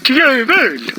jävel!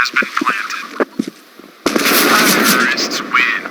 has been planted. Terrorists win.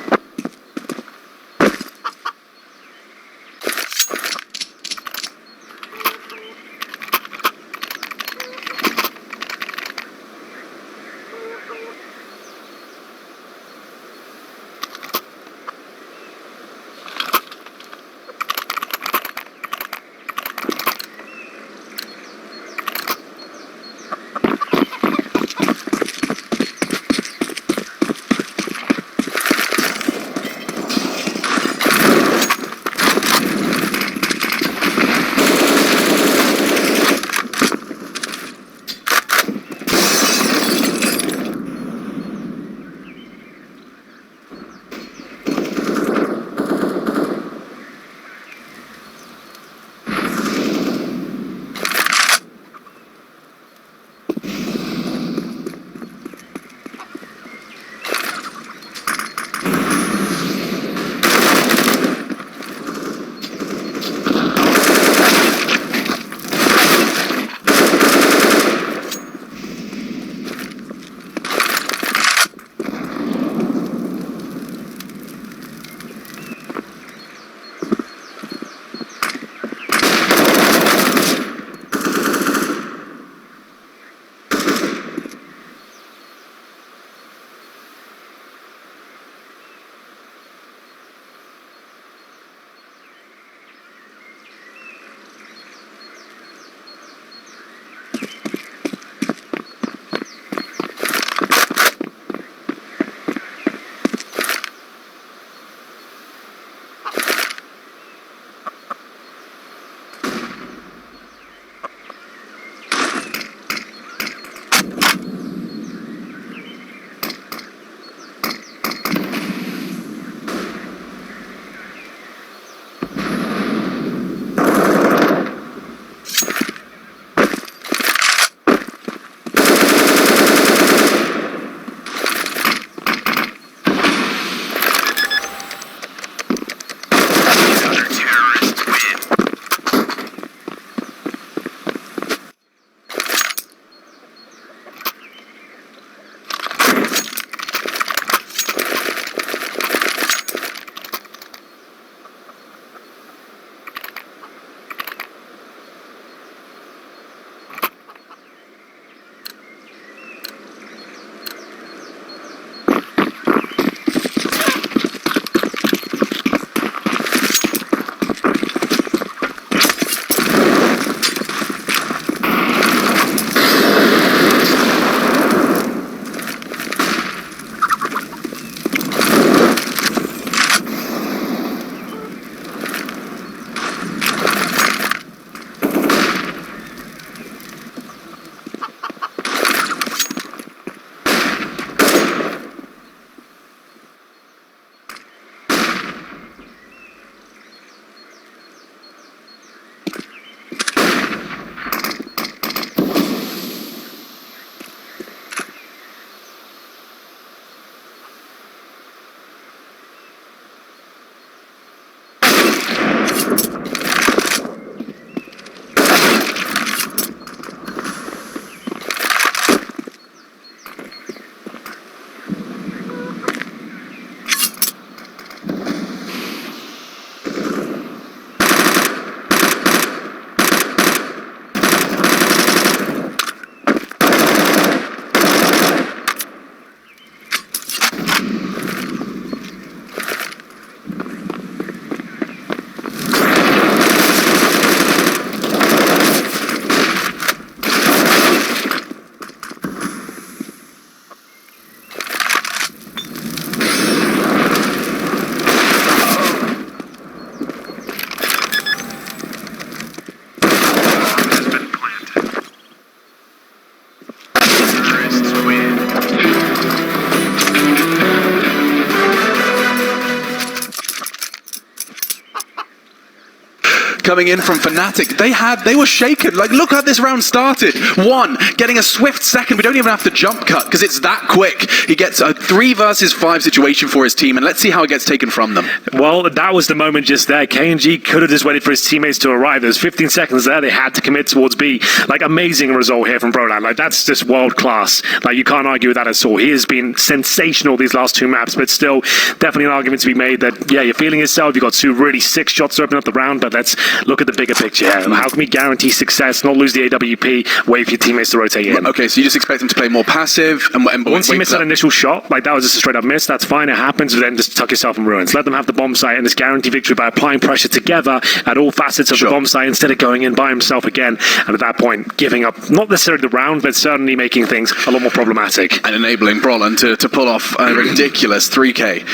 coming in from fnatic, they were shaken. Like, look how this round started. 1 getting a swift second. We don't even have to jump cut because it's that quick. He gets a 3 versus 5 situation for his team, and let's see how it gets taken from them. Well, that was the moment just there. kNgV could have just waited for his teammates to arrive. There's 15 seconds there. They had to commit towards B. Like, amazing result here from Brollan. Like, that's just world class. Like, you can't argue with that at all. He has been sensational these last 2 maps, but still, definitely an argument to be made that, yeah, you're feeling yourself. You've got 2 really sick shots to open up the round, but let's look at the bigger picture here. How can we guarantee success, not lose the AWP, wait for your teammates to rotate in? Okay, so you just expect them to play more passive and once you miss that initial shot, like that was just a straight up miss, that's fine, it happens, but then just tuck yourself in ruins. Let them have the bomb site and this guarantee victory by applying pressure together at all facets of the bomb site instead of going in by himself again, and at that point giving up not necessarily the round, but certainly making things a lot more problematic. And enabling Brollan to pull off a ridiculous 3K.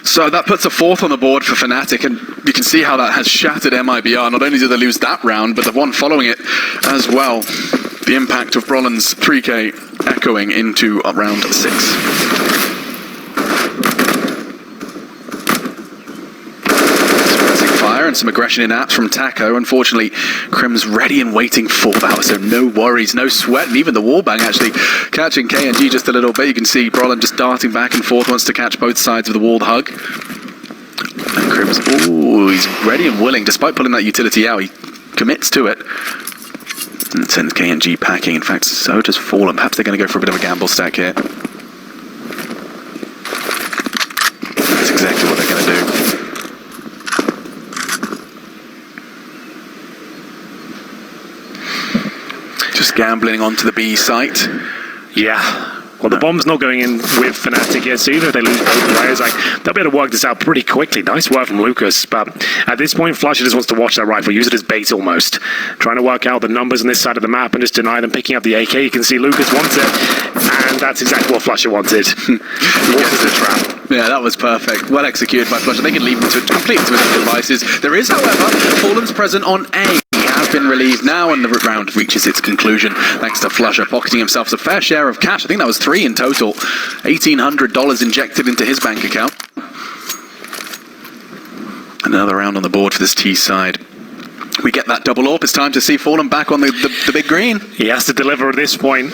So that puts a 4th on the board for fnatic, and you can see how that has shattered MIBR. Not only did they lose that round, but the one following it as well. The impact of Brollan's 3K echoing into round 6. And some aggression in apps from Taco. Unfortunately, KRIMZ ready and waiting for that, so no worries, no sweat, and even the wallbang actually catching kNgV just a little bit. You can see Brollan just darting back and forth, wants to catch both sides of the walled hug. And KRIMZ, ooh, he's ready and willing, despite pulling that utility out, he commits to it. And sends kNgV packing. In fact, so does Fallen. Perhaps they're going to go for a bit of a gamble stack here. That's exactly what they're going to do. Just gambling onto the B site. Yeah. Well, the bomb's not going in with fnatic yet, so even if they lose both players, like, they'll be able to work this out pretty quickly. Nice work from Lucas, but at this point, flusha just wants to watch that rifle, use it as bait almost. Trying to work out the numbers on this side of the map and just deny them picking up the AK. You can see Lucas wants it, and that's exactly what flusha wanted. Walks the trap. Yeah, that was perfect. Well executed by flusha. They can leave him to complete with their devices. There is, however, Fallen's present on A. Has been relieved now, and the round reaches its conclusion thanks to flusha pocketing himself a fair share of cash. I think that was 3 in total. $1,800 injected into his bank account. Another round on the board for this T side. We get that double AWP. It's time to see Fallen back on the big green. He has to deliver at this point.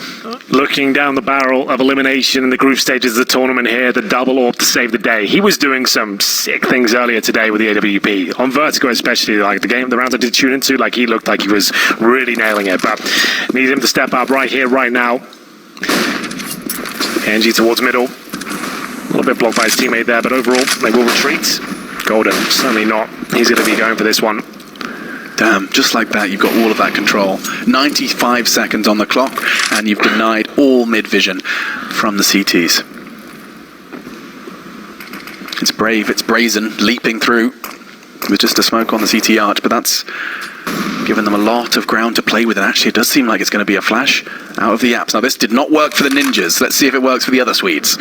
Looking down the barrel of elimination in the group stages of the tournament here, the double AWP to save the day. He was doing some sick things earlier today with the AWP. On Vertigo especially, like the rounds I did tune into, like he looked like he was really nailing it. But need him to step up right here, right now. kNgV towards middle. A little bit blocked by his teammate there, but overall they will retreat. Golden, certainly not. He's going to be going for this one. Damn, just like that, you've got all of that control. 95 seconds on the clock, and you've denied all mid-vision from the CTs. It's brave, it's brazen, leaping through with just a smoke on the CT arch, but that's given them a lot of ground to play with, and actually it does seem like it's going to be a flash out of the apps. Now, this did not work for the Ninjas. Let's see if it works for the other Swedes.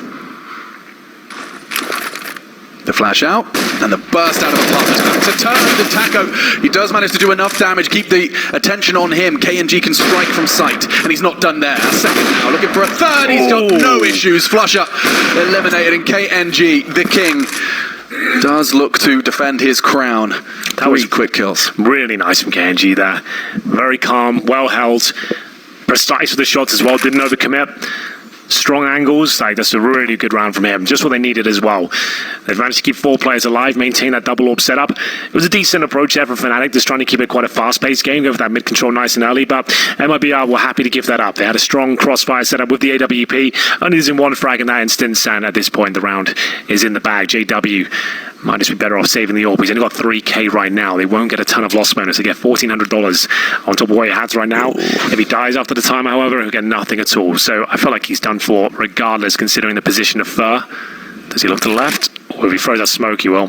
The flash out, and the burst out of the top is going to turn the Taco. He does manage to do enough damage, keep the attention on him. kNgV can strike from sight, and he's not done there. A second now, looking for a third. He's got no issues. flusha eliminated, and kNgV, the king, does look to defend his crown. That was quick kills. Really nice from kNgV there. Very calm, well held, precise with the shots as well. Didn't overcommit. Strong angles, like that's a really good round from him. Just what they needed as well. They've managed to keep 4 players alive, maintain that double AWP setup. It was a decent approach there from fnatic, just trying to keep it quite a fast-paced game, go for that mid-control nice and early, but MIBR were happy to give that up. They had a strong crossfire setup with the AWP, only using 1 frag in that instance, and at this point the round is in the bag. JW might just be better off saving the AWP. He's only got 3K right now. They won't get a ton of loss bonus. They get $1,400 on top of what he has right now. If he dies after the time, however, he'll get nothing at all. So I feel like he's done for regardless, considering the position of Fur. Does he look to the left? Or if he throws that smoke, he will.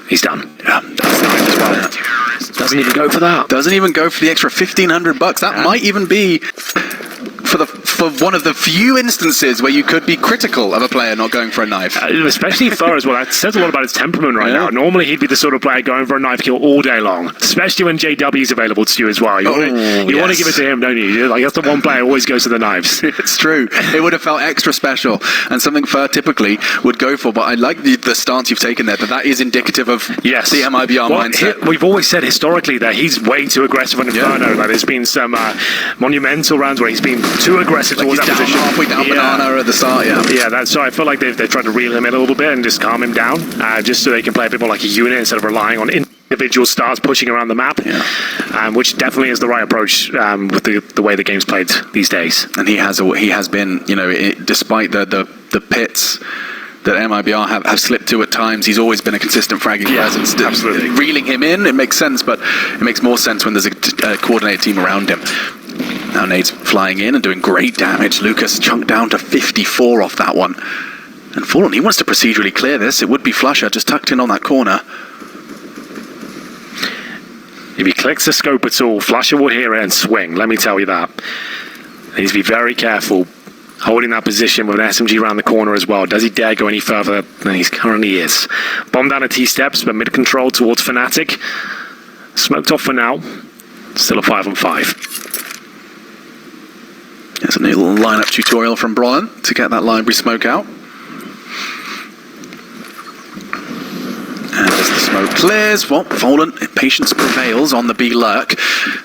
He's done. Yeah, that's nice as well. Doesn't even go for that. Doesn't even go for the extra $1,500. That might even be for the for one of the few instances where you could be critical of a player not going for a knife. Especially Thor as well. That says a lot about his temperament right now. Normally he'd be the sort of player going for a knife kill all day long, especially when JW is available to you as well. You want to give it to him, don't you? Like, that's the one player who always goes to the knives. It's true. It would have felt extra special and something Fur typically would go for, but I like the stance you've taken there, that is indicative of the MIBR mindset. We've always said historically that he's way too aggressive on Inferno. Like, there's been some monumental rounds where he's been too aggressive towards that position. Halfway down banana at the start, So I feel like they've tried to reel him in a little bit and just calm him down, just so they can play a bit more like a unit instead of relying on individual stars pushing around the map, which definitely is the right approach with the way the game's played these days. And he has been, despite the pits that MIBR have slipped to at times, he's always been a consistent fragging presence. Absolutely. Reeling him in, it makes sense, but it makes more sense when there's a coordinated team around him. Now Nade's flying in and doing great damage. Lucas chunked down to 54 off that one. And Fallen, he wants to procedurally clear this. It would be flusha, just tucked in on that corner. If he clicks the scope at all, flusha will hear it and swing, let me tell you that. He needs to be very careful holding that position with an SMG around the corner as well. Does he dare go any further than he currently is? Bomb down at T-steps, but mid-control towards fnatic. Smoked off for now. Still a 5-on-5. There's a new lineup tutorial from Brollan to get that library smoke out. And as the smoke clears, Fallen, patience prevails on the B lurk.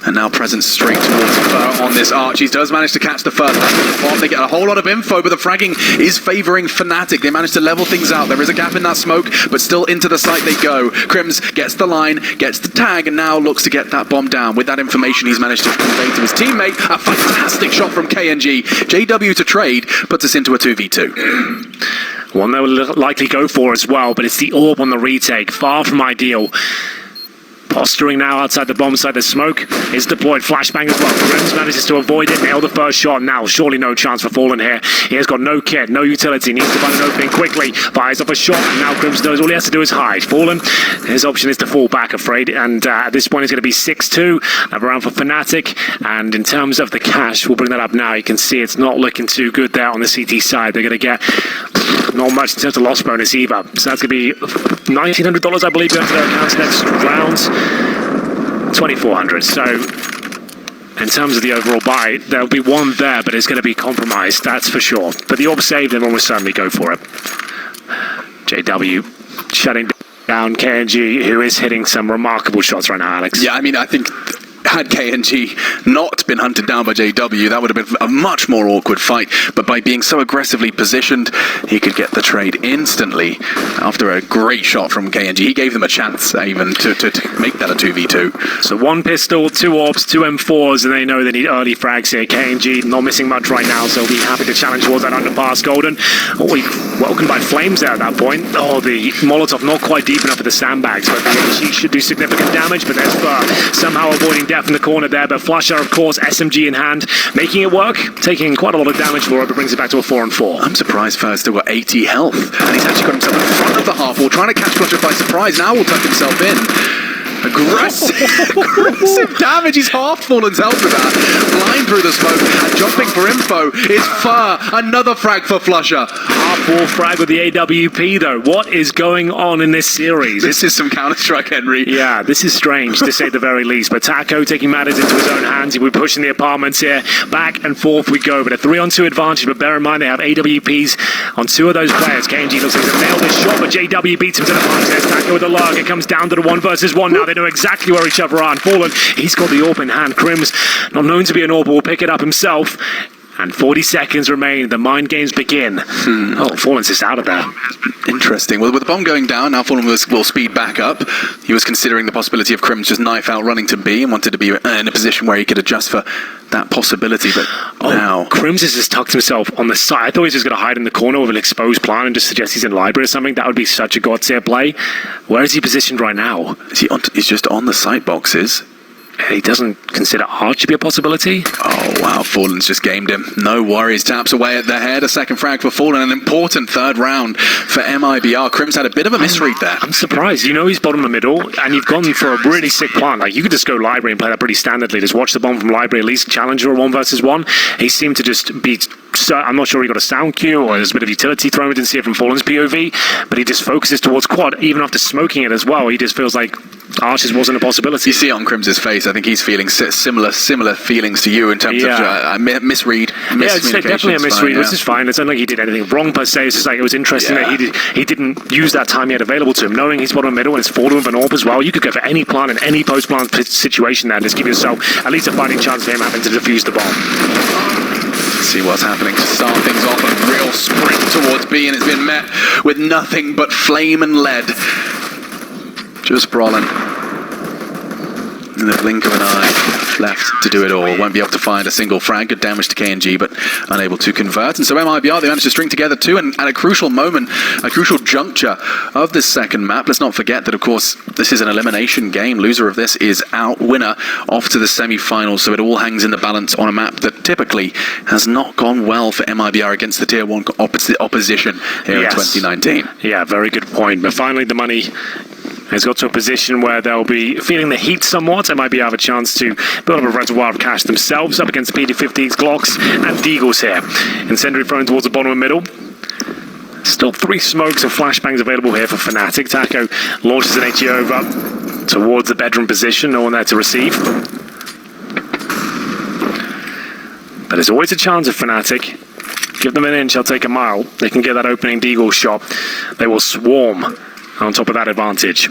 And now presence straight towards Fur on this arch. He does manage to catch the first bomb. They get a whole lot of info, but the fragging is favouring fnatic. They manage to level things out. There is a gap in that smoke, but still into the site they go. KRIMZ gets the line, gets the tag, and now looks to get that bomb down. With that information he's managed to convey to his teammate, a fantastic shot from kNgV. JW to trade puts us into a 2v2. One they will likely go for as well, but it's the orb on the retake. Far from ideal. Posturing now outside the bomb site. The smoke is deployed. Flashbang as well. KRIMZ manages to avoid it. Nail the first shot. Now, surely no chance for Fallen here. He has got no kit, no utility. Needs to find an opening quickly. Fires up a shot. And now KRIMZ knows all he has to do is hide. Fallen, his option is to fall back, afraid. And at this point, it's going to be 6-2. Around for fnatic. And in terms of the cash, we'll bring that up now. You can see it's not looking too good there on the CT side. They're going to get not much in terms of loss bonus either. So that's going to be $1,900, I believe, going to their accounts next round. 2,400. So in terms of the overall buy, there'll be one there, but it's going to be compromised, that's for sure. But the orb saved, everyone will certainly go for it. JW shutting down kNgV, who is hitting some remarkable shots right now, Alex. Yeah, I mean, I think had kNgV not been hunted down by JW, that would have been a much more awkward fight. But by being so aggressively positioned, he could get the trade instantly after a great shot from kNgV. He gave them a chance even to make that a 2v2. So one pistol, 2 orbs, 2 M4s, and they know they need early frags here. kNgV not missing much right now, so he'll be happy to challenge towards that underpass. Golden, welcomed by flames there at that point. Oh, the Molotov not quite deep enough for the sandbags, but the HE should do significant damage, but there's Fur somehow avoiding death in the corner there, but flusha, of course, SMG in hand, making it work, taking quite a lot of damage for it, but brings it back to a 4-on-4. I'm surprised Fur's still got 80 health, and he's actually got himself in front of the half wall, trying to catch flusha by surprise. Now will tuck himself in. Aggressive damage. He's half Fallen's health with that. Blind through the smoke and jumping for info is Fur. Another frag for flusha. Half-wall frag with the AWP though. What is going on in this series? This is some Counter-Strike, Henry. Yeah, this is strange to say the very least. But Taco taking matters into his own hands. He will be pushing the apartments here. Back and forth we go. But a 3-on-2 advantage. But bear in mind they have AWPs on 2 of those players. kNgV looks like he's nailed this shot, but JW beats him to the punch. There's Taco with the lurk. It comes down to the 1 versus 1 now. They know exactly where each other are. And Fallen, he's got the orb in hand. KRIMZ, not known to be an orb, will pick it up himself. And 40 seconds remain. The mind games begin. Oh, Fallen's just out of there. Interesting. Well, with the bomb going down, now Fallen will speed back up. He was considering the possibility of KRIMZ just knife out running to B and wanted to be in a position where he could adjust for that possibility, but now KRIMZ has just tucked himself on the side. I thought he was just going to hide in the corner with an exposed plant and just suggest he's in library or something. That would be such a god-tier play. Where is he positioned right now? He's just on the site boxes. he doesn't consider Arch to be a possibility. Oh, wow. Fallen's just gamed him. No worries. Taps away at the head. A second frag for Fallen. An important third round for MIBR. KRIMZ had a bit of a misread there. I'm surprised. You know he's bottom of middle, and you've gone for a really sick plan. Like, you could just go library and play that pretty standardly. Just watch the bomb from library, at least challenger a 1 versus 1. He seemed to just be... I'm not sure he got a sound cue or there's a bit of utility thrown. We didn't see it from Fallen's POV, but he just focuses towards quad, even after smoking it as well. He just feels like Arches wasn't a possibility. You see it on KRIMZ's face. I think he's feeling similar feelings to you in terms of misread. Yeah, it's definitely a misread, which is fine. It's not like he did anything wrong per se. It's just like it was interesting that he didn't use that time he had available to him, knowing he's bottom middle and it's Fallen with an AWP as well. You could go for any plan in any post-plan situation there and just give yourself at least a fighting chance of him having to defuse the bomb. See what's happening to start things off. A real sprint towards B, and it's been met with nothing but flame and lead. Just Brollan in the blink of an eye left to do it all. Won't be able to find a single frag. Good damage to kNgV, but unable to convert. And so MIBR, they managed to string together two, and at a crucial moment, a crucial juncture of this second map. Let's not forget that, of course, this is an elimination game. Loser of this is out. Winner off to the semi-finals. So it all hangs in the balance on a map that typically has not gone well for MIBR against the Tier 1 opposition here in 2019. Yeah, very good point. But finally, the money has got to a position where they'll be feeling the heat somewhat. They might be have a chance to build up a reservoir of cash themselves up against the PD-15s, Glocks, and Deagles here. Incendiary thrown towards the bottom and middle. Still 3 smokes and flashbangs available here for fnatic. Taco launches an HE over towards the bedroom position. No one there to receive. But there's always a chance of fnatic. Give them an inch, they'll take a mile. They can get that opening Deagle shot. They will swarm on top of that advantage.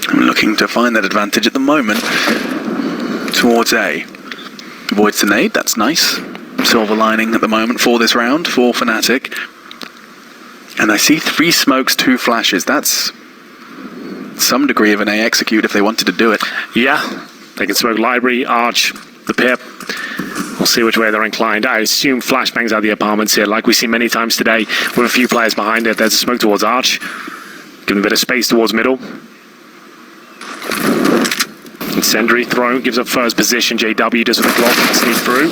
I'm looking to find that advantage at the moment towards A. Avoids the nade, that's nice. Silver lining at the moment for this round for fnatic. And I see 3 smokes, 2 flashes. That's some degree of an A execute if they wanted to do it. Yeah. They can smoke library, Arch, the pip. We'll see which way they're inclined. I assume flashbangs out of the apartments here, like we've seen many times today, with a few players behind it. There's a smoke towards Arch. Give them a bit of space towards middle. Incendiary thrown, gives up first position. JW does with a block and sneak through.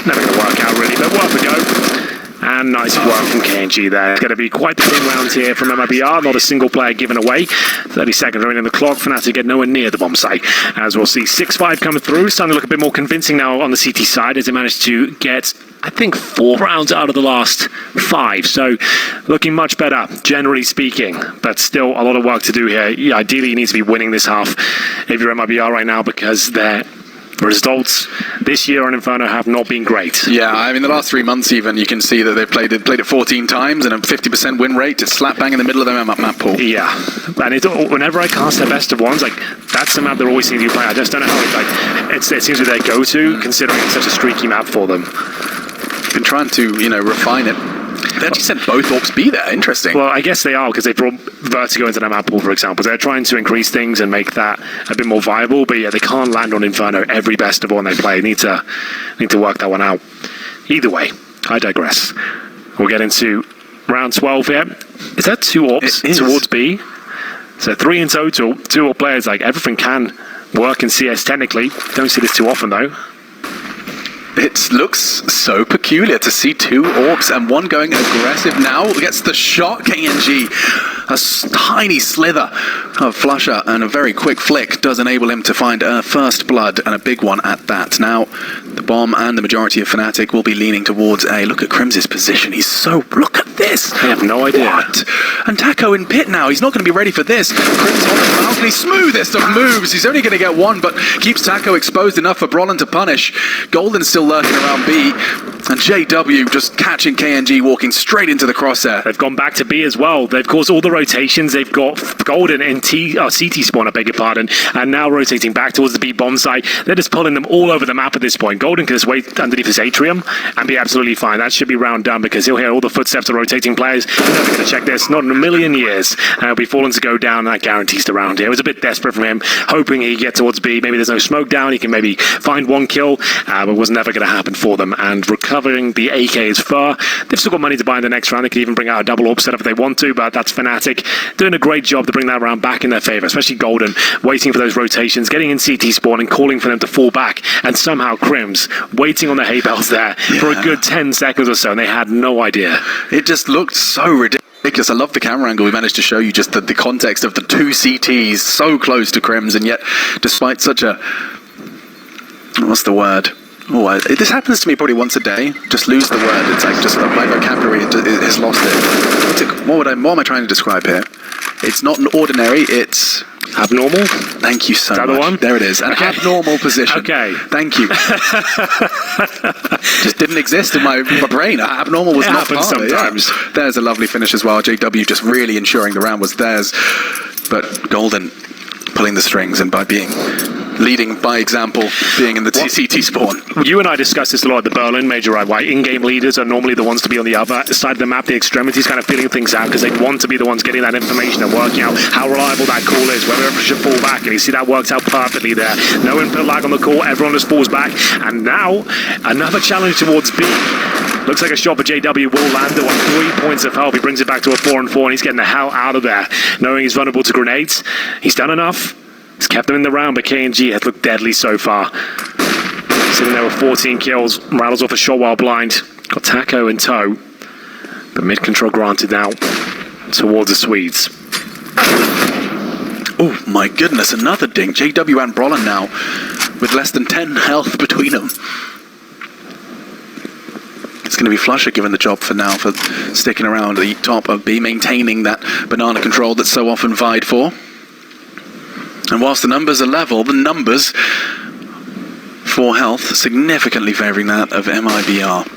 Never going to work out really, but worth a go. And nice work from kNgV there. It's going to be quite the clean round here from MIBR. Not a single player given away. 30 seconds remaining in the clock. fnatic get nowhere near the bomb site. As we'll see 6-5 coming through. Starting to look a bit more convincing now on the CT side as they managed to get, I think, 4 rounds out of the last 5. So looking much better, generally speaking. But still a lot of work to do here. Yeah, ideally you need to be winning this half if you're MIBR right now, because they're results this year on Inferno have not been great. Yeah, I mean, the last 3 months even, you can see that they've played it 14 times and a 50% win rate. It's slap bang in the middle of the map pool. Yeah, and whenever I cast their best of ones, like, that's the map they're always seeing you play. I just don't know how it seems to be their go-to, considering it's such a streaky map for them. Been trying to, refine it. They actually sent both AWPs B there. Interesting. Well, I guess they are, because they brought Vertigo into that map pool, for example. They're trying to increase things and make that a bit more viable, but yeah, they can't land on Inferno every best of one they play. Need to work that one out. Either way, I digress. We'll get into round 12 here. Is that 2 AWPs towards B? So 3 in total, 2 AWP players. Like, everything can work in CS technically. Don't see this too often though. It looks so peculiar to see 2 AWPs and one going aggressive now. Gets the shot. kNgV, a tiny slither of flusha and a very quick flick does enable him to find a first blood, and a big one at that. Now, the bomb and the majority of fnatic will be leaning towards A. Look at KRIMZ's position. He's so... Look at this. I have no idea. What? And Taco in pit now. He's not going to be ready for this. KRIMZ on the balcony. Smoothest of moves. He's only going to get 1, but keeps Taco exposed enough for Brollan to punish. Golden's still lurking around B, and JW just catching kNgV, walking straight into the crosshair. They've gone back to B as well. They've caused all the rotations. They've got Golden in CT spawn, I beg your pardon, and now rotating back towards the B bomb site. They're just pulling them all over the map at this point. Golden can just wait underneath his atrium and be absolutely fine. That should be round done, because he'll hear all the footsteps of rotating players. He's never going to check this, not in a million years. And he'll be falling to go down, and that guarantees the round here. It was a bit desperate from him, hoping he'd get towards B. Maybe there's no smoke down. He can maybe find 1 kill, but it was never going to happen for them. And covering the AK is Fur. They've still got money to buy in the next round. They could even bring out a double AWP setup if they want to, but that's fnatic doing a great job to bring that round back in their favor, especially Golden, waiting for those rotations, getting in CT spawn and calling for them to fall back, and somehow KRIMZ waiting on the hay bales there for a good 10 seconds or so, and they had no idea. It just looked so ridiculous. I love the camera angle. We managed to show you just the context of the two CTs so close to KRIMZ, and yet despite such a... what's the word? Oh, this happens to me probably once a day. Just lose the word. It's like just my vocabulary has lost it. What am I trying to describe here? It's not an ordinary, it's... abnormal? Thank you so much. Is that the one? There it is. An abnormal position. Okay. Thank you. Just didn't exist in my brain. Abnormal was not part of it. Sometimes. Yeah. There's a lovely finish as well. JW just really ensuring the round was theirs. But Golden pulling the strings, and by leading by example, being in the CT spawn. You and I discussed this a lot at the Brollan major, right? Why in-game leaders are normally the ones to be on the other side of the map, the extremities, kind of feeling things out, because they want to be the ones getting that information and working out how reliable that call is, whether it should fall back, and you see that works out perfectly there. No input lag on the call, everyone just falls back, and now another challenge towards B. Looks like a shot for JW will land on 3 points of health. He brings it back to a 4-4, and he's getting the hell out of there, knowing he's vulnerable to grenades. He's done enough. He's kept them in the round, but kNgV has looked deadly so far. Sitting there with 14 kills, rattles off a shot while blind. Got Taco in tow, but mid-control granted now towards the Swedes. Oh my goodness, another ding. JW and Brollan now with less than 10 health between them. It's going to be flusha given the job for now for sticking around at the top of B, maintaining that banana control that's so often vied for. And whilst the numbers are level, the numbers for health significantly favouring that of MIBR.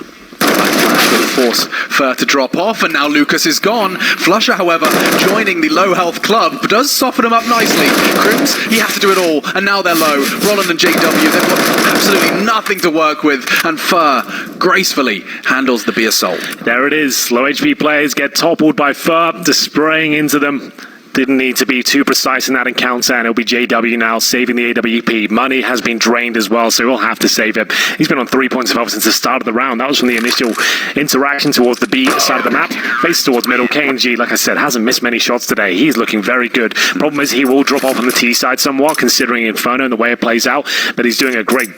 Will force Fur to drop off, and now Lucas is gone. flusha, however, joining the low health club, does soften him up nicely. KRIMZ, he has to do it all, and now they're low. Brollan and JW, they've got absolutely nothing to work with, and Fur gracefully handles the B assault. There it is. Low HP players get toppled by Fur, just spraying into them. Didn't need to be too precise in that encounter, and it'll be JW now saving the AWP. Money has been drained as well, so he'll have to save it. He's been on 3 points of health since the start of the round. That was from the initial interaction towards the B side of the map. Face towards middle. kNgV, like I said, hasn't missed many shots today. He's looking very good. Problem is he will drop off on the T side somewhat, considering Inferno and the way it plays out, but he's doing a great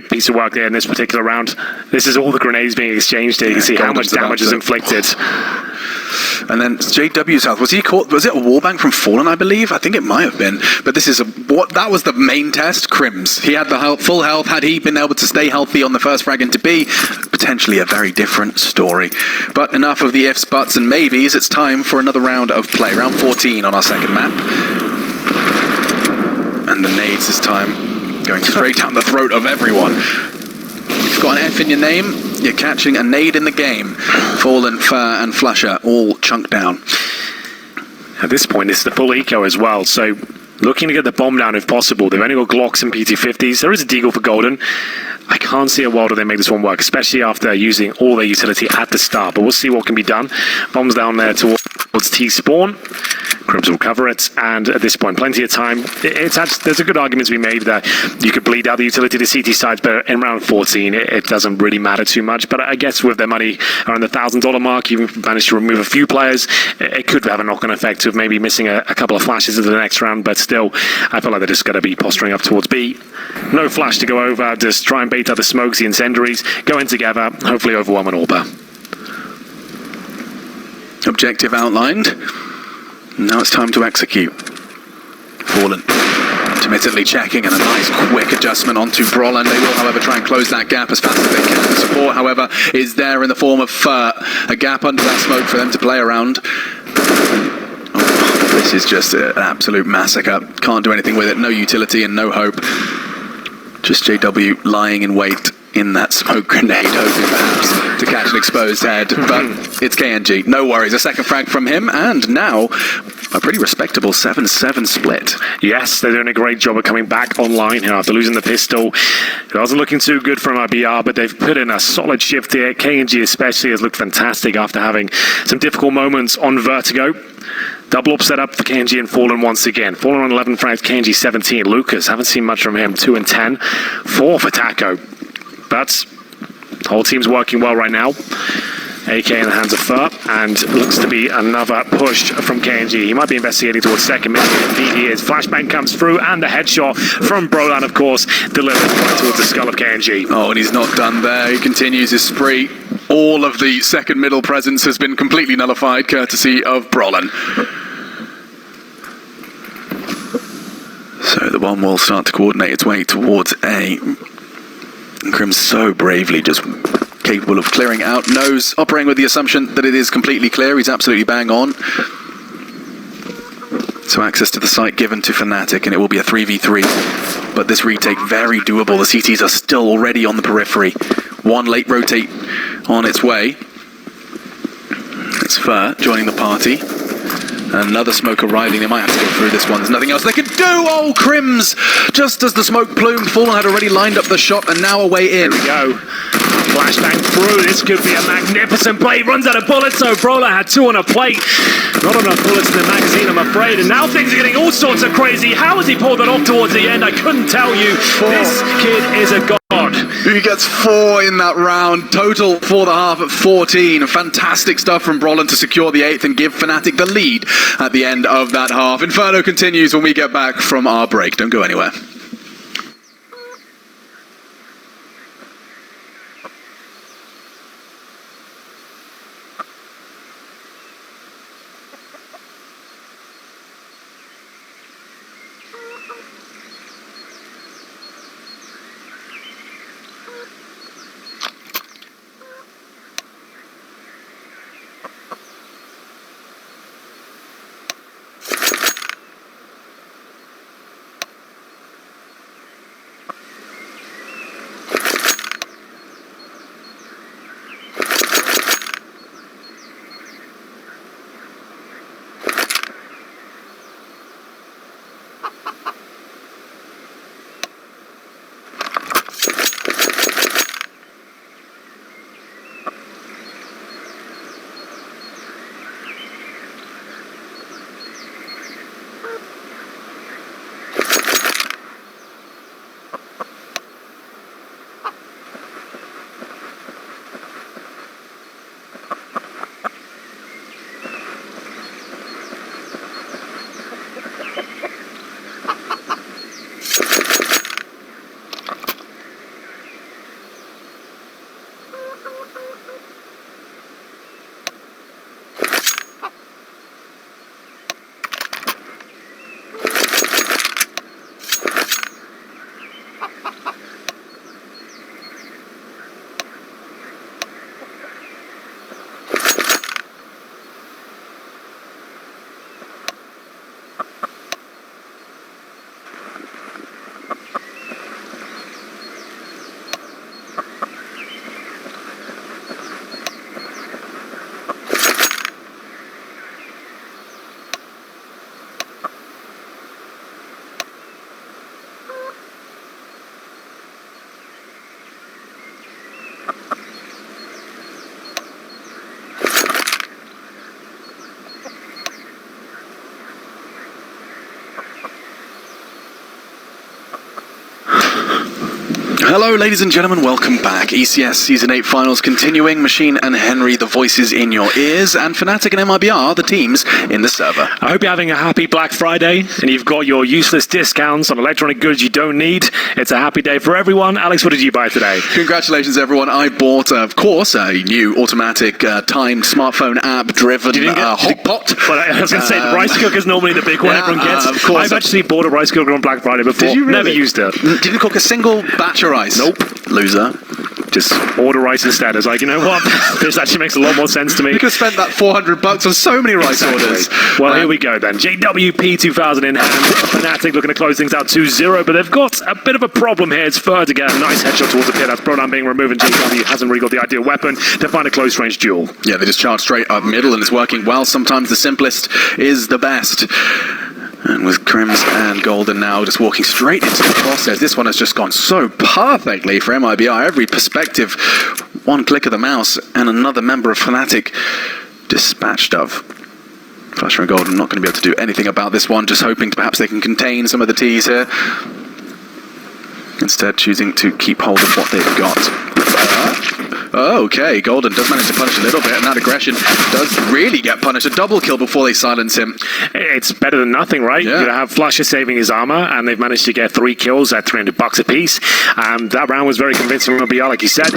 piece of work there in this particular round. This is all the grenades being exchanged here. You can see how much damage is inflicted. And then JW's health, was he caught? Was it a wallbang from Fallen, I believe? I think it might have been. But this is that was the main test. KRIMZ, he had the full health. Had he been able to stay healthy on the first frag into B, potentially a very different story. But enough of the ifs, buts, and maybes. It's time for another round of play. Round 14 on our second map. And the nades this time going straight down the throat of everyone. If you've got an F in your name, you're catching a nade in the game. Fallen, Fur, and flusha all chunked down. At this point, it's the full eco as well, so looking to get the bomb down if possible. They've only got Glocks and PT-50s. There is a deagle for Golden. I can't see a world where they make this one work, especially after using all their utility at the start, but we'll see what can be done. Bombs down there towards T-spawn. KRIMZ will cover it, and at this point, plenty of time. There's a good argument to be made that you could bleed out the utility to CT sides, but in round 14, it doesn't really matter too much. But I guess with their money around the $1,000 mark, you've managed to remove a few players. It could have a knock-on effect of maybe missing a couple of flashes into the next round, but still, I feel like they're just going to be posturing up towards B. No flash to go over, just try and bait out the smokes, the incendiaries, go in together, hopefully overwhelm an AWPer. Objective outlined. Now it's time to execute. Fallen, intermittently checking, and a nice quick adjustment onto Brollan. They will, however, try and close that gap as fast as they can. The support, however, is there in the form of Fur. A gap under that smoke for them to play around. Oh, this is just an absolute massacre. Can't do anything with it. No utility and no hope. Just JW lying in wait in that smoke grenade, hoping perhaps to catch an exposed head, but it's kNgV. No worries, a second frag from him, and now a pretty respectable 7-7 split. Yes, they're doing a great job of coming back online here after losing the pistol. It wasn't looking too good from MIBR, but they've put in a solid shift here. kNgV especially has looked fantastic after having some difficult moments on Vertigo. Double up set up for kNgV and Fallen once again. Fallen on 11 frags, kNgV 17. Lucas, haven't seen much from him, 2 and 10. 4 for Taco. But Whole team's working well right now. AK in the hands of Fur, and looks to be another push from kNgV. He might be investigating towards second mid. Indeed he is. Flashbang comes through, and the headshot from Brollan, of course, delivered right towards the skull of kNgV. Oh, and he's not done there. He continues his spree. All of the second middle presence has been completely nullified, courtesy of Brollan. So the bomb will start to coordinate its way towards A. And KRIMZ so bravely just capable of clearing out nose, operating with the assumption that it is completely clear. He's absolutely bang on. So access to the site given to fnatic, and it will be a 3v3. But this retake very doable. The CTs are still already on the periphery. One late rotate on its way. It's Fur joining the party. Another smoke arriving. They might have to go through this one. There's nothing else they can do. Oh, KRIMZ! Just as the smoke plumed, Fallen had already lined up the shot, and now away in. Here we go. Flashbang through. This could be a magnificent play. Runs out of bullets, so Brollan had 2 on a plate. Not enough bullets in the magazine, I'm afraid. And now things are getting all sorts of crazy. How has he pulled that off towards the end? I couldn't tell you. This kid is a god. He gets 4 in that round. Total for the half at 14. Fantastic stuff from Brollan to secure the 8th and give fnatic the lead at the end of that half. Inferno continues when we get back from our break. Don't go anywhere. Hello, ladies and gentlemen, welcome back. ECS Season 8 Finals continuing. Machine and Henry, the voices in your ears, and fnatic and MIBR, the teams in the server. I hope you're having a happy Black Friday, and you've got your useless discounts on electronic goods you don't need. It's a happy day for everyone. Alex, what did you buy today? Congratulations, everyone. I bought, of course, a new automatic timed smartphone app-driven hot pot. Well, I was going to say, the rice cooker is normally the big one everyone gets. Of course. I've actually bought a rice cooker on Black Friday before. Did you really? Never used it. Didn't cook a single batch of rice? Nope. Loser. Just order rice instead. I was like, you know what? This actually makes a lot more sense to me. You could have spent that $400 on so many rice orders. Well, here we go then. JWP 2000 in hand. fnatic looking to close things out 2-0, but they've got a bit of a problem here. It's Fur to get a nice headshot towards the pit. That's Brollan being removed, and JW hasn't really got the ideal weapon to find a close range duel. Yeah, they just charge straight up middle, and it's working well. Sometimes the simplest is the best. And with KRIMZ and Golden now just walking straight into the crosshairs. This one has just gone so perfectly for MIBR. Every perspective, one click of the mouse, and another member of fnatic dispatched of. flusha and Golden not going to be able to do anything about this one, just hoping perhaps they can contain some of the T's here. Instead, choosing to keep hold of what they've got. Okay, Golden does manage to punish a little bit, and that aggression does really get punished. A double kill before they silence him. It's better than nothing, right? Yeah. You have flusha saving his armor, and they've managed to get 3 kills at $300 apiece. That round was very convincing from MIBR, like you said.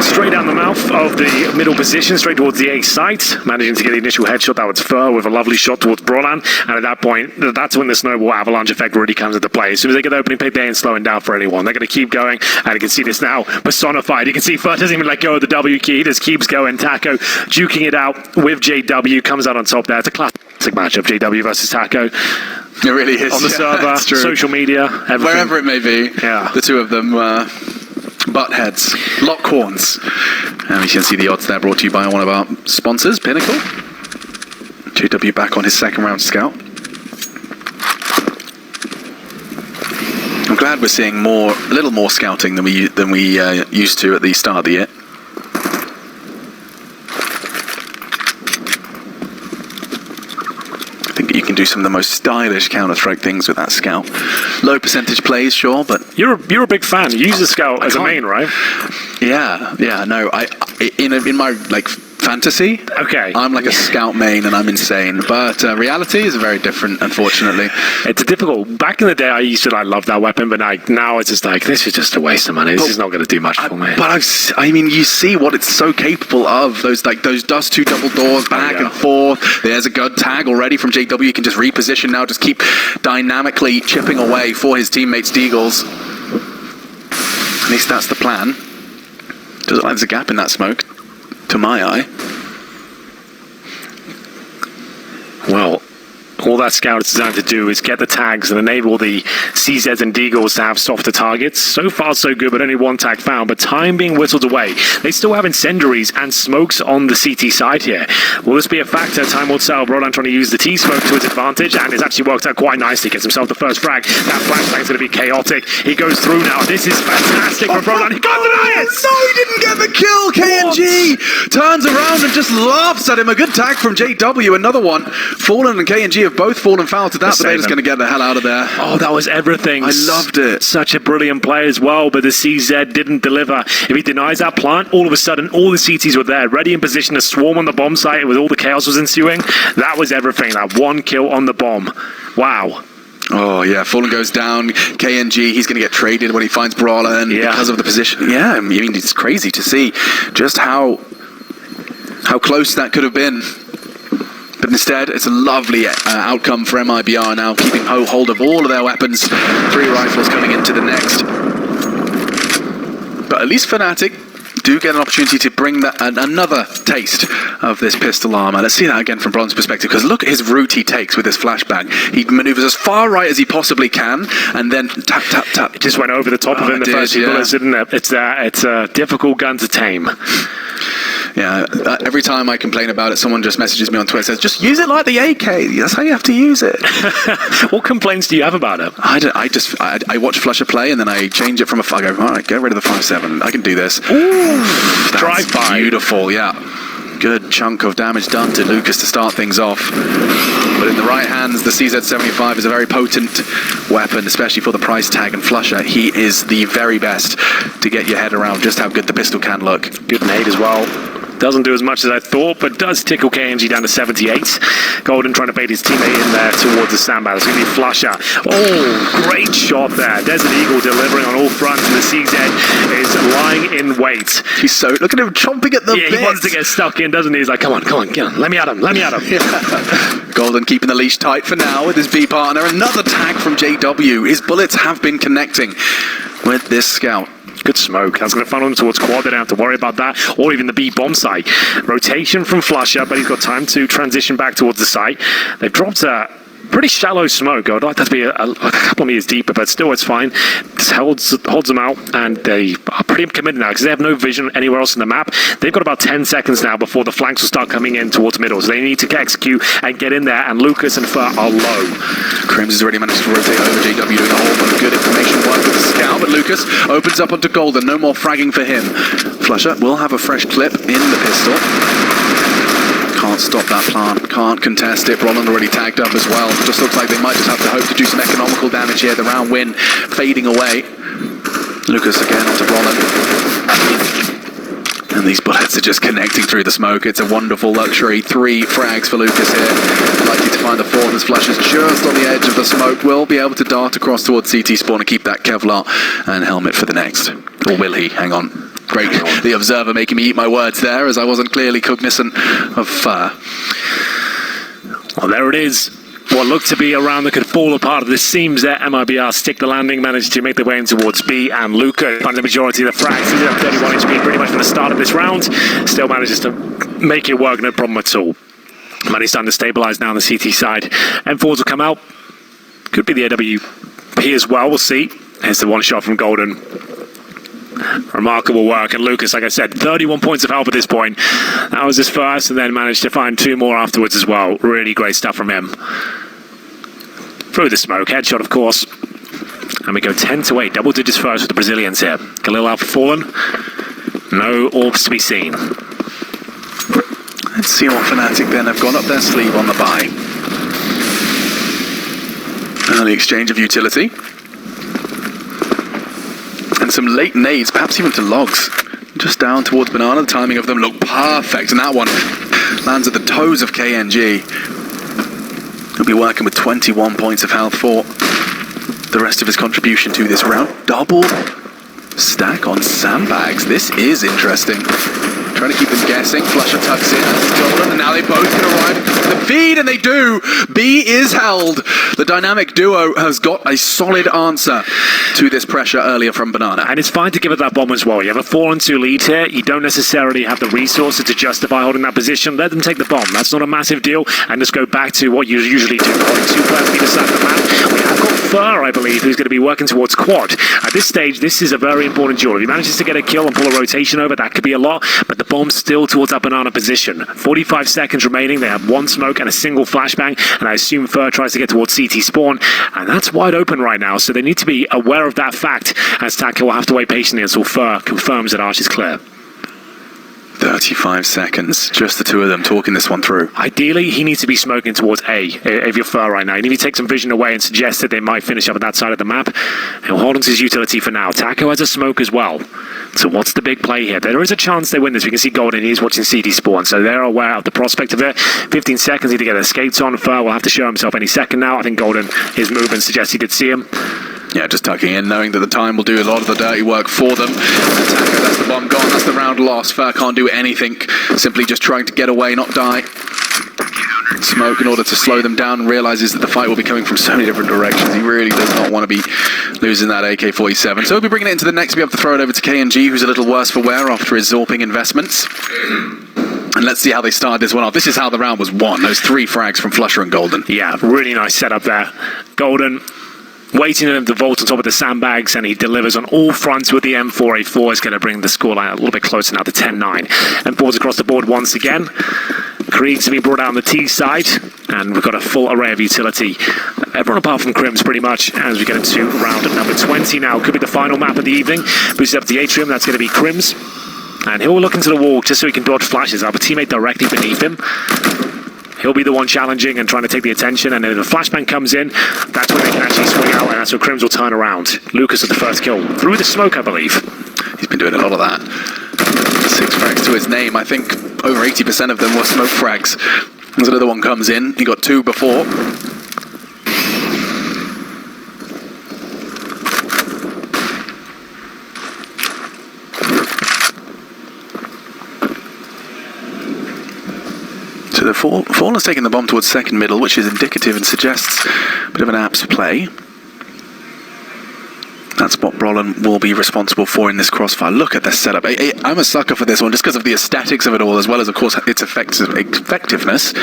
Straight down the mouth of the middle position, straight towards the A site, managing to get the initial headshot. That was Fur with a lovely shot towards Brollan, and at that point, that's when the snowball avalanche effect really comes into play. As soon as they get the opening pick, they ain't slowing down for anyone. They're going to keep going, and you can see this now personified. You can see Fur doesn't even let go of the W key. He just keeps going. Taco duking it out with JW, comes out on top there. It's a classic matchup, JW versus Taco. It really is. On the server, social media, everything. Wherever it may be, Yeah. the two of them butt heads, lock horns. And you can see the odds there, brought to you by one of our sponsors, Pinnacle. JW back on his second round scout. I'm glad we're seeing a little more scouting than we used to at the start of the year. I think you can do some of the most stylish Counter-Strike things with that scout. Low percentage plays, sure, but You're a big fan. You use the scout as a main, right? yeah, no. In my like fantasy, Okay. I'm like a scout main and I'm insane. But reality is very different, unfortunately. It's difficult. Back in the day, I used to love that weapon, but now it's just like, this is just a waste of money. This is not going to do much for me. But I mean, you see what it's so capable of. Those dust 2 double doors back and forth. There's a good tag already from JW. He can just reposition now, just keep dynamically chipping away for his teammates Deagles. At least that's the plan. Doesn't like there's a gap in that smoke, to my eye. Well, all that scout is designed to do is get the tags and enable the CZs and Deagles to have softer targets. So far, so good, but only 1 tag found. But time being whittled away. They still have incendiaries and smokes on the CT side here. Will this be a factor? Time will tell. Brollan trying to use the T-smoke to his advantage, and it's actually worked out quite nicely. Gets himself the first frag. That flashbang's going to be chaotic. He goes through now. This is fantastic for Brollan. He can't deny it! No, he didn't get the kill. kNgV turns around and just laughs at him. A good tag from JW. Another one. Fallen and kNgV have both fallen foul to that, but they're just going to get the hell out of there. Oh, that was everything. I loved it. Such a brilliant play as well, but the CZ didn't deliver. If he denies that plant, all of a sudden, all the CTs were there, ready in position to swarm on the bomb site with all the chaos was ensuing. That was everything. That 1 kill on the bomb. Wow. Oh, yeah. Fallen goes down. kNgV, he's going to get traded when he finds Brollan because of the position. Yeah, I mean, it's crazy to see just how close that could have been. But instead, it's a lovely outcome for MIBR now, keeping hold of all of their weapons. 3 rifles coming into the next. But at least fnatic do get an opportunity to bring another taste of this pistol armor. Let's see that again from Brollan's perspective, because look at his route he takes with this flashbang. He maneuvers as far right as he possibly can, and then tap, tap, tap. It just went over the top of him the first few bullets, didn't it? It's a difficult gun to tame. Yeah, every time I complain about it, someone just messages me on Twitter, says, just use it like the AK. That's how you have to use it. What complaints do you have about it? I watch flusha play, and then I change it from I go, all right, get rid of the 5.7. I can do this. Ooh, that's drive-by. Beautiful, yeah. Good chunk of damage done to Lucas to start things off. But in the right hands, the CZ75 is a very potent weapon, especially for the price tag and flusha. He is the very best to get your head around just how good the pistol can look. Good nade as well. Doesn't do as much as I thought, but does tickle kNgV down to 78. Golden trying to bait his teammate in there towards the sandbag. It's going to be flusha. Oh, great shot there. Desert Eagle delivering on all fronts, and the CZ is lying in wait. He's so... Look at him chomping at the bit. He wants to get stuck in, doesn't he? He's like, come on, let me at him. Yeah. Golden keeping the leash tight for now with his B partner. Another tag from JW. His bullets have been connecting with this scout. Good smoke. That's going to funnel him towards quad. They don't have to worry about that. Or even the B bomb site. Rotation from flusha, but he's got time to transition back towards the site. They've dropped a pretty shallow smoke. I would like that to be a couple of meters deeper, but still it's fine. Just holds them out, and they are pretty committed now because they have no vision anywhere else in the map. They've got about 10 seconds now before the flanks will start coming in towards middle, so they need to execute and get in there, and Lucas and Fur are low. KRIMZ has already managed to rotate over JW, doing a whole lot of good information work with the scout, but Lucas opens up onto Golden. No more fragging for him. flusha will have a fresh clip in the pistol. Can't stop that plant, can't contest it. Brollan already tagged up as well. Just looks like they might just have to hope to do some economical damage here. The round win fading away. Lucas again onto Brollan. And these bullets are just connecting through the smoke. It's a wonderful luxury. 3 frags for Lucas here. Likely to find the 4th as flusha's just on the edge of the smoke. Will be able to dart across towards CT spawn and keep that Kevlar and helmet for the next. Or will he? Hang on. Great. The observer making me eat my words there, as I wasn't clearly cognizant of fur. Well, there it is. What looked to be a round that could fall apart. This seems that MIBR stick the landing, managed to make their way in towards B, and Luca finds the majority of the frags. He's up 31 HP pretty much from the start of this round. Still manages to make it work, no problem at all. Money's starting to stabilize now on the CT side. M4s will come out. Could be the AWP as well, we'll see. Here's the one shot from Golden. Remarkable work, and Lucas, like I said, 31 points of help at this point. That was his first, and then managed to find 2 more afterwards as well. Really great stuff from him. Through the smoke, headshot of course. And we go 10-8, double digits first with the Brazilians here. Khalil Alpha fallen. No orbs to be seen. Let's see what fnatic then have gone up their sleeve on the buy. Early exchange of utility. And some late nades, perhaps even to logs. Just down towards Banana, the timing of them looked perfect. And that one lands at the toes of kNgV. He'll be working with 21 points of health for the rest of his contribution to this round. Double stack on sandbags. This is interesting. Trying to keep them guessing. flusha tucks in, Brollan, and now they both can arrive at the feed, and they do. B is held. The dynamic duo has got a solid answer to this pressure earlier from Banana. And it's fine to give it that bomb as well. You have a 4-on-2 lead here. You don't necessarily have the resources to justify holding that position. Let them take the bomb. That's not a massive deal. And just go back to what you usually do. Holding 2 players on either side of the map. We have got Fur, I believe, who's going to be working towards quad. At this stage, this is a very important duel. If he manages to get a kill and pull a rotation over, that could be a lot. But the bomb's still towards that Banana position. 45 seconds remaining. They have 1 smoke and a single flashbang. And I assume Fur tries to get towards CT spawn. And that's wide open right now. So they need to be aware of that fact, as Taka will have to wait patiently until Fur confirms that Arch is clear. 35 seconds, just the 2 of them talking this one through. Ideally, he needs to be smoking towards A if you're Fur right now. You need to take some vision away and suggest that they might finish up at that side of the map. He'll hold on to his utility for now. Taco has a smoke as well. So what's the big play here? There is a chance they win this. We can see Golden, he's watching CT spawn, so they're aware of the prospect of it. 15 seconds, need to get their skates on. Fur will have to show himself any second now. I think Golden, his movement suggests he did see him. Yeah, just tucking in, knowing that the time will do a lot of the dirty work for them. And Taco, that's the bomb gone, that's the round lost. Fur can't do anything, simply just trying to get away, not die. Smoke in order to slow them down, and realizes that the fight will be coming from so many different directions. He really does not want to be losing that AK-47. So he'll be bringing it into the next, be able to throw it over to kNgV, who's a little worse for wear after his Zorping investments. And let's see how they started this one off. This is how the round was won. Those 3 frags from flusha and Golden. Yeah, really nice setup there. Golden waiting for him to vault on top of the sandbags, and he delivers on all fronts with the M4A4. Is going to bring the scoreline a little bit closer now to 10-9. M4's across the board once again. KRIMZ to be brought out on the T side, and we've got a full array of utility. Everyone apart from KRIMZ pretty much, as we get into round number 20 now. Could be the final map of the evening. Boosted up to the atrium, that's going to be KRIMZ. And he'll look into the wall just so he can dodge flashes. I have a teammate directly beneath him. He'll be the one challenging and trying to take the attention, and then if the flashbang comes in, that's when they can actually swing out, and that's when KRIMZ will turn around. Lucas with the first kill. Through the smoke, I believe. He's been doing a lot of that. 6 frags to his name. I think over 80% of them were smoke frags. As another one comes in, he got 2 before. So the Fallen's taking the bomb towards second middle, which is indicative and suggests a bit of an apps play. That's what Brollan will be responsible for in this crossfire. Look at this setup. I'm a sucker for this one just because of the aesthetics of it all, as well as, of course, its effectiveness.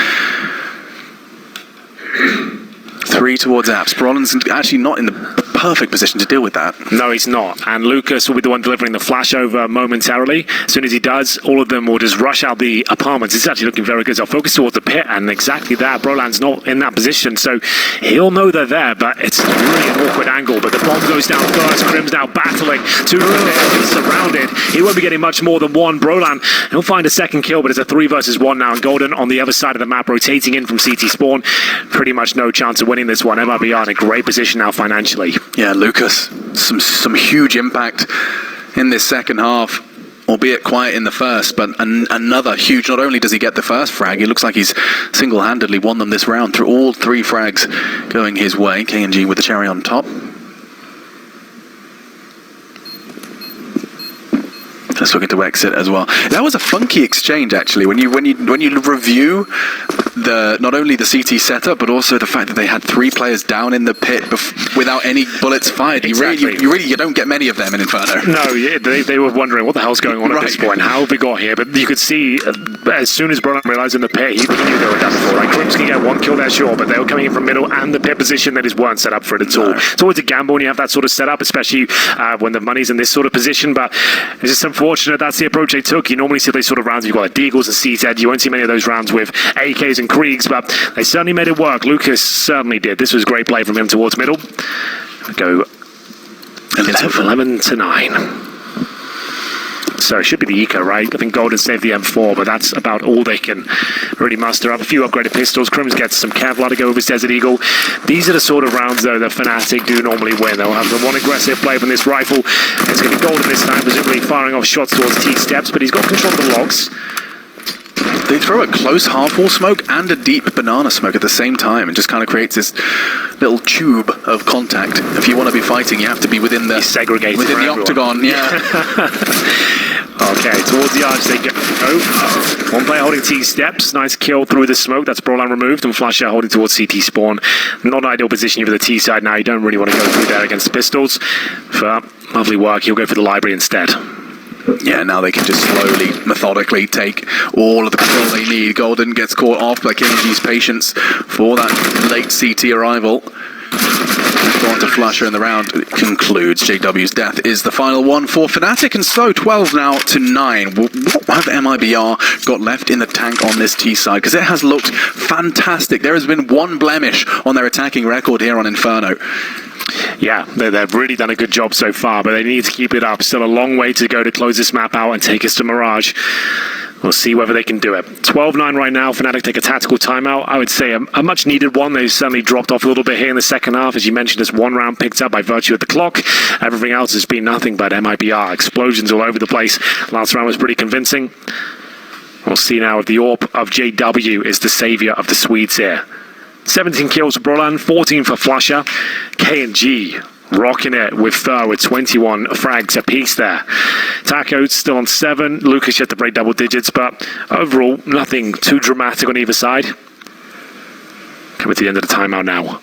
3 towards apps. Brollan's actually not in the perfect position to deal with that. No, he's not. And Lucas will be the one delivering the flash over momentarily. As soon as he does, all of them will just rush out the apartments. It's actually looking very good. So I'll focus towards the pit, and exactly that. Brollan's not in that position, so he'll know they're there, but it's really an awkward angle. But the bomb goes down first. KRIMZ now battling to he's surrounded. He won't be getting much more than 1. Brollan, he'll find a second kill, but it's a 3 versus 1 now. And Golden on the other side of the map, rotating in from CT spawn. Pretty much no chance of winning this one. MIBR in a great position now financially. Yeah, Lucas, some huge impact in this second half. albeit quiet in the first, but another huge. Not only does he get the first frag, it looks like he's single-handedly won them this round through all 3 frags going his way. kNgV with the cherry on top. Just looking to exit as well. That was a funky exchange, actually. When you review not only the CT setup, but also the fact that they had 3 players down in the pit without any bullets fired. Exactly. You don't get many of them in Inferno. No, yeah, they were wondering what the hell's going on at this point. How have we got here? But you could see as soon as Brollan realised in the pit, he knew they were done for. Like KRIMZ can get 1 kill there, sure, but they were coming in from middle and the pit position. They just weren't set up for it at all. It's always a gamble when you have that sort of setup, especially when the money's in this sort of position. But it's just unfortunate that's the approach they took. You normally see these sort of rounds. You've got Deagles and CZ. You won't see many of those rounds with AKs and KRIMZ, but they certainly made it work. Lucas certainly did. This was great play from him towards middle. Go 11 to 9. So it should be the eco, right? I think Golden saved the M4, but that's about all they can really muster up. A few upgraded pistols. KRIMZ gets some Kevlar to go with his Desert Eagle. These are the sort of rounds, though, that fnatic do normally win. They'll have the one aggressive play from this rifle. It's going to be Golden this time, presumably firing off shots towards T-steps, but he's got control of the logs. They throw a close half-wall smoke and a deep banana smoke at the same time, and just kind of creates this little tube of contact. If you want to be fighting, you have to be within the octagon. Yeah. Okay, towards the arch they go. One player holding T-steps. Nice kill through the smoke. That's Brollan removed, and flusha holding towards CT spawn. Not an ideal position for the T side now. You don't really want to go through there against the pistols. For lovely work, he'll go for the library instead. Yeah, now they can just slowly, methodically take all of the control they need. Golden gets caught off by kNgV's patience for that late CT arrival. Go on to flusha, and the round concludes. JW's death is the final one for fnatic, and so 12 now to 9. What have MIBR got left in the tank on this T side? Because it has looked fantastic. There has been 1 blemish on their attacking record here on Inferno. Yeah, they've really done a good job so far, but they need to keep it up. Still a long way to go to close this map out and take us to Mirage. We'll see whether they can do it. 12-9 right now. fnatic take a tactical timeout. I would say a much-needed one. They've certainly dropped off a little bit here in the second half. As you mentioned, just 1 round picked up by virtue of the clock. Everything else has been nothing but MIBR. Explosions all over the place. Last round was pretty convincing. We'll see now if the AWP of JW is the saviour of the Swedes here. 17 kills for Brollan, 14 for flusha. kNgV rocking it with Thur with 21 frags apiece there. Taco's still on 7. Lucas yet to break double digits, but overall, nothing too dramatic on either side. Coming to the end of the timeout now.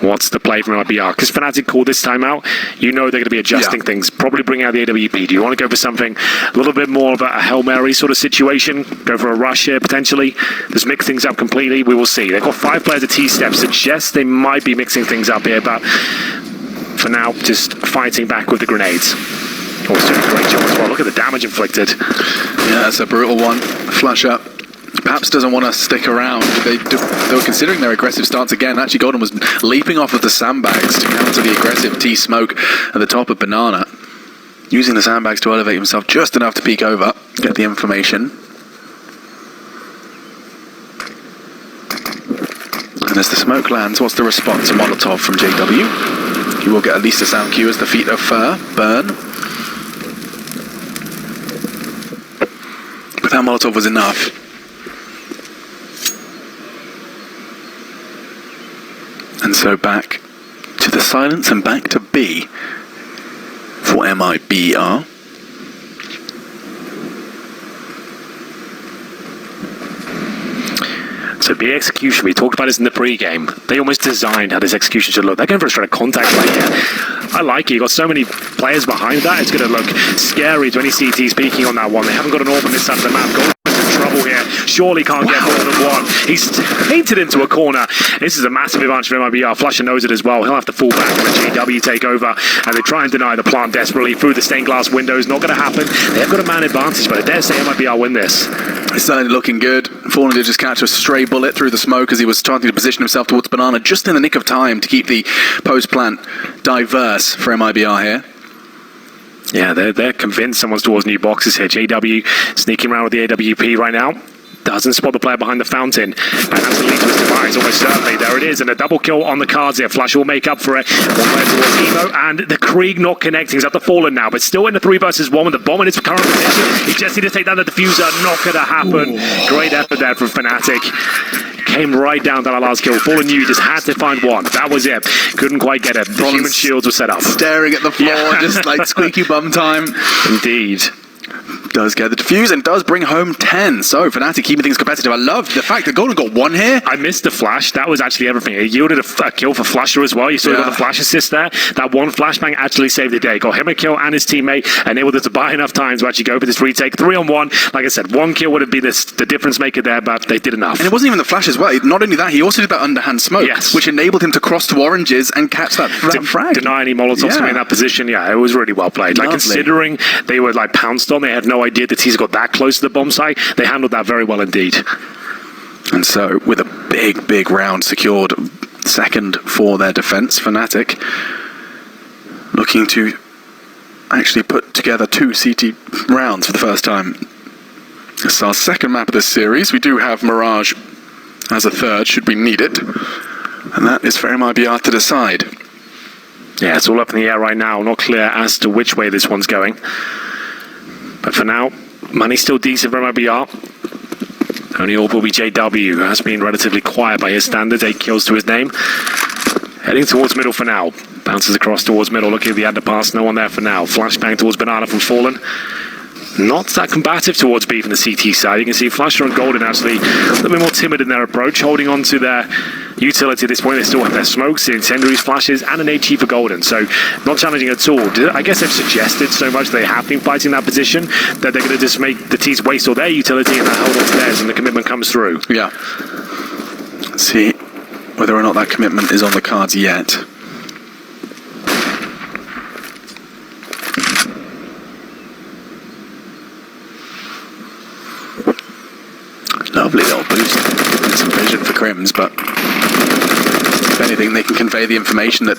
What's the play from MIBR? Because fnatic called this timeout, you know they're going to be adjusting things. Probably bring out the AWP. Do you want to go for something a little bit more of a Hail Mary sort of situation? Go for a rush here, potentially? Just mix things up completely? We will see. They've got 5 players at T-step. Suggests they might be mixing things up here, but for now, just fighting back with the grenades. Also doing a great job as well. Look at the damage inflicted. Yeah, that's a brutal one. flusha perhaps doesn't want to stick around. They were considering their aggressive stance again. Actually, Golden was leaping off of the sandbags to counter the aggressive T-smoke at the top of Banana. Using the sandbags to elevate himself just enough to peek over, get the information. And as the smoke lands, what's the response? A Molotov from JW. He will get at least a sound cue as the feet of Fur burn. But that Molotov was enough. And so back to the silence and back to B for MIBR. So B execution, we talked about this in the pre-game. They almost designed how this execution should look. They're going for a straight contact right here. I like it. You've got so many players behind that. It's going to look scary to any CTs peeking on that one. They haven't got an AWP on this side of the map. Golden's in trouble here. Surely can't get more than one. He's painted into a corner. This is a massive advantage for MIBR. flusha knows it as well. He'll have to fall back and let JW take over. And they try and deny the plant desperately through the stained glass windows. Not going to happen. They've got a man advantage, but I dare say MIBR win this. It's certainly looking good. Fallen did just catch a stray bullet through the smoke as he was starting to position himself towards Banana just in the nick of time to keep the post-plant diverse for MIBR here. Yeah, they're convinced someone's towards new boxes here. JW sneaking around with the AWP right now. doesn't spot the player behind the fountain, and that's the lead to his demise, almost certainly. There it is, and a double kill on the cards here. flusha will make up for it. One player towards Emo, and the Krieg not connecting. He's at the Fallen now, but still in the 3 versus 1 with the bomb in its current position. He just needs to take down the diffuser. Not going to happen. Ooh. Great effort there from fnatic. Came right down to that last kill. Fallen knew just had to find one. That was it. Couldn't quite get it. The human shields were set up. Staring at the floor, just like squeaky bum time. Indeed. Does get the defuse and does bring home 10. So fnatic keeping things competitive. I love the fact that Golden got 1 here. I missed the flash. That was actually everything. It yielded a kill for flusha as well. You saw he got the flash assist there. That one flashbang actually saved the day. Got him a kill and his teammate, enabled them to buy enough time to actually go for this retake. 3-on-1. Like I said, 1 kill would have been the difference maker there, but they did enough. And it wasn't even the flash as well. Not only that, he also did that underhand smoke, which enabled him to cross to oranges and catch that frag. Deny any Molotovs to be in that position. Yeah, it was really well played. Like, considering they were like pounced on, they had no idea that he's got that close to the bomb site. They handled that very well indeed. And so, with a big round secured, second for their defense, fnatic looking to actually put together 2 CT rounds for the first time. This is our second map of this series. We do have Mirage as a third, should we need it. And that is for MIBR to decide. Yeah, it's all up in the air right now. Not clear as to which way this one's going. But for now, money's still decent for MIBR. Only AWP will be JW, who has been relatively quiet by his standards. 8 kills to his name. Heading towards middle for now. Bounces across towards middle, looking at the underpass. No one there for now. Flashbang towards Banana from Fallen. Not that combative towards B from the CT side. You can see flusha and Golden actually a little bit more timid in their approach, holding on to their utility at this point. They still have their smokes, the incendiaries, flashes, and an HE for Golden. So not challenging at all. I guess they've suggested so much they have been fighting that position that they're going to just make the T's waste all their utility and hold on to theirs, and the commitment comes through. Yeah. Let's see whether or not that commitment is on the cards yet. Lovely little boost and some vision for KRIMZ, but if anything, they can convey the information that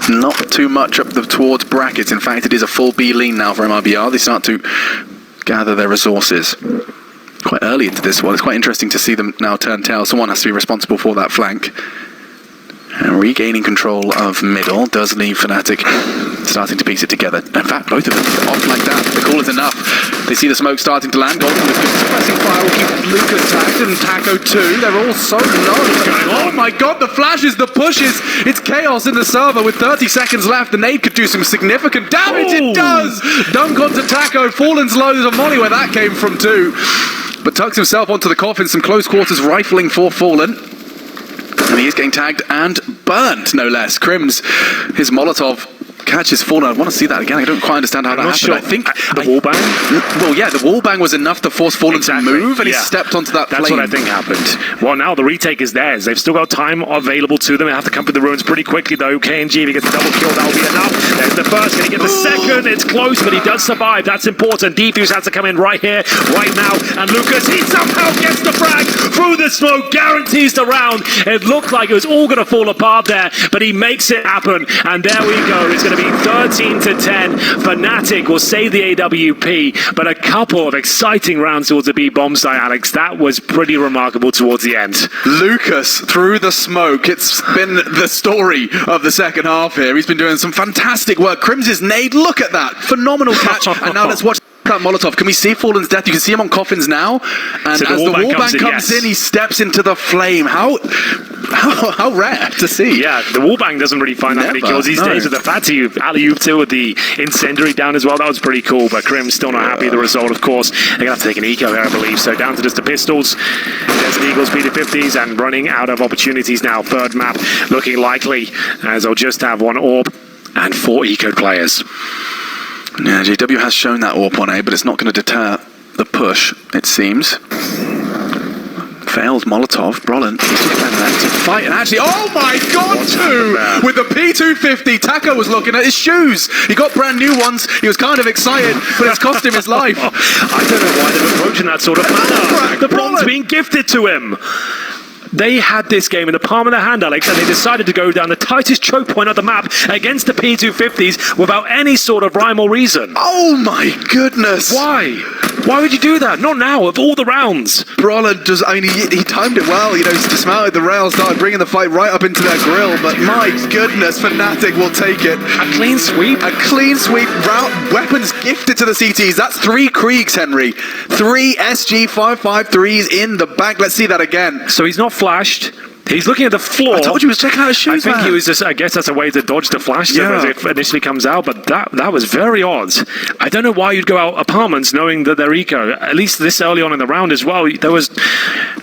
not too much up towards brackets. In fact, it is a full B lean now for MIBR. They start to gather their resources quite early into this one. It's quite interesting to see them now turn tail. Someone has to be responsible for that flank. And regaining control of middle does leave fnatic starting to piece it together. In fact, both of them off like that. The call is enough. They see the smoke starting to land. Golden with good suppressing fire will keep Lucas tagged and Taco too. They're all so low. What's going on? Oh my god, the flashes, the pushes. It's chaos in the server with 30 seconds left. The nade could do some significant damage. It does! Dunk onto Taco. Fallen's low. There's a molly where that came from too. But tucks himself onto the coffin. Some close quarters rifling for Fallen. And he is getting tagged and burnt, no less. KRIMZ, his Molotov catches Fallen. I want to see that again. I don't quite understand how that happened. Sure. I think the wall bang? Well, yeah, the wall bang was enough to force Fallen to move, and he stepped onto that flame. That's what I think happened. Well, now the retake is theirs. They've still got time available to them. They have to come through the ruins pretty quickly, though. kNgV gets the double kill. That will be enough. There's the first. Can he get the second? It's close, but he does survive. That's important. Defuse has to come in right here, right now. And Lucas, he somehow gets the frag through the smoke, guarantees the round. It looked like it was all going to fall apart there, but he makes it happen. And there we go. It's going to be 13-10. fnatic will save the AWP, but a couple of exciting rounds towards the B bomb site, Alex. That was pretty remarkable towards the end. Lucas through the smoke. It's been the story of the second half here. He's been doing some fantastic work. KRIMZ's nade, look at that. Phenomenal catch. And now let's watch that Molotov. Can we see Fallen's death? You can see him on coffins now. And so as the wallbang comes in, he steps into the flame. How rare to see. Yeah, the wallbang doesn't really find that many kills these days. With the fatty alley-oop too, with the incendiary down as well. That was pretty cool, but KRIMZ still not happy with the result, of course. They're going to have to take an eco here, I believe. So down to just the pistols. Desert Eagles, P50s, and running out of opportunities now. Third map looking likely, as they'll just have 1 AWP and 4 eco players. Yeah, JW has shown that AWP on A, but it's not going to deter the push, it seems. Failed Molotov. Brollan is just playing an active fight, and actually, oh my god, with the P250, Taco was looking at his shoes. He got brand new ones. He was kind of excited, but it's cost him his life. I don't know why they're approaching that sort of manner. The bomb's being gifted to him. They had this game in the palm of their hand, Alex, and they decided to go down the tightest choke point of the map against the P250s without any sort of rhyme or reason. Oh my goodness! Why? Why would you do that? Not now, of all the rounds. Brollan just, I mean, he timed it well, you know, dismounted the rail, started bringing the fight right up into their grill, but my goodness, fnatic will take it. A clean sweep? A clean sweep, route, weapons gifted to the CTs. That's 3 KRIMZ, Henry. 3 SG553s in the back. Let's see that again. So he's not flashed. He's looking at the floor. I told you he was checking out his shoes, I think man. he was just, I guess that's a way to dodge the flash as it initially comes out, but that was very odd. I don't know why you'd go out apartments knowing that they're eco, at least this early on in the round as well. There was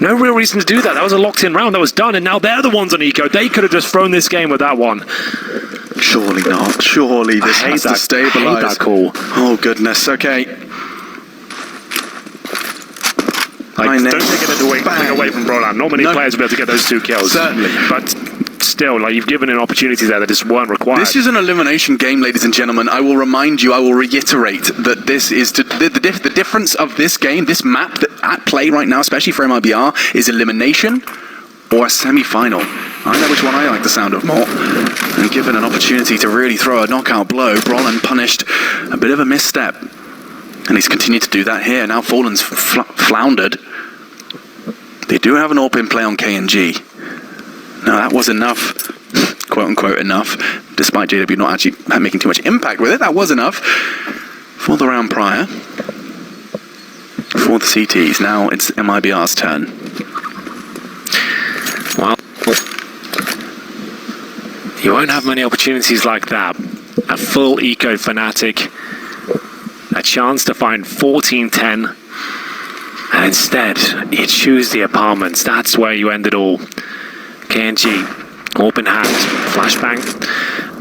no real reason to do that. That was a locked-in round. That was done, and now they're the ones on eco. They could have just thrown this game with that one. Surely not. Surely this has to stabilize. I hate that call. Oh, goodness. Okay. Like, don't take anything away from Brollan. Not many players will be able to get those 2 kills. Certainly. But still, like, you've given an opportunity there that just weren't required. This is an elimination game, ladies and gentlemen. I will remind you, I will reiterate that this is the difference of this game, this map that at play right now, especially for MIBR, is elimination or a semi-final. I know which one I like the sound of more. And given an opportunity to really throw a knockout blow, Brollan punished a bit of a misstep. And he's continued to do that here. Now Fallen's floundered. They do have an AWP in play on kNgV. Now that was enough, quote unquote enough, despite JW not actually making too much impact with it. That was enough for the round prior. For the CTs. Now it's MIBR's turn. Well, you won't have many opportunities like that. A full eco fnatic, a chance to find 14-10, and instead you choose the apartments. That's where you end it all. kNgV, open hand, flashbang.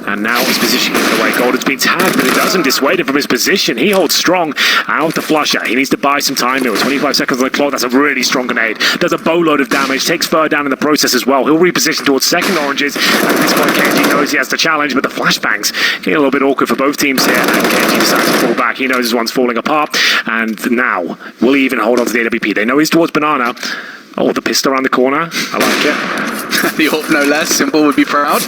And now his position given away. Golden's been tagged, but it doesn't dissuade him from his position. He holds strong out the flusha. He needs to buy some time here with 25 seconds on the clock. That's a really strong grenade. Does a boatload of damage. Takes Fur down in the process as well. He'll reposition towards second oranges. At this point, kNgV knows he has the challenge, but the flashbangs getting a little bit awkward for both teams here. And kNgV decides to fall back. He knows his one's falling apart. And now, will he even hold on to the AWP? They know he's towards Banana. Oh, the pistol around the corner. I like it. The AWP no less. Simple would be proud.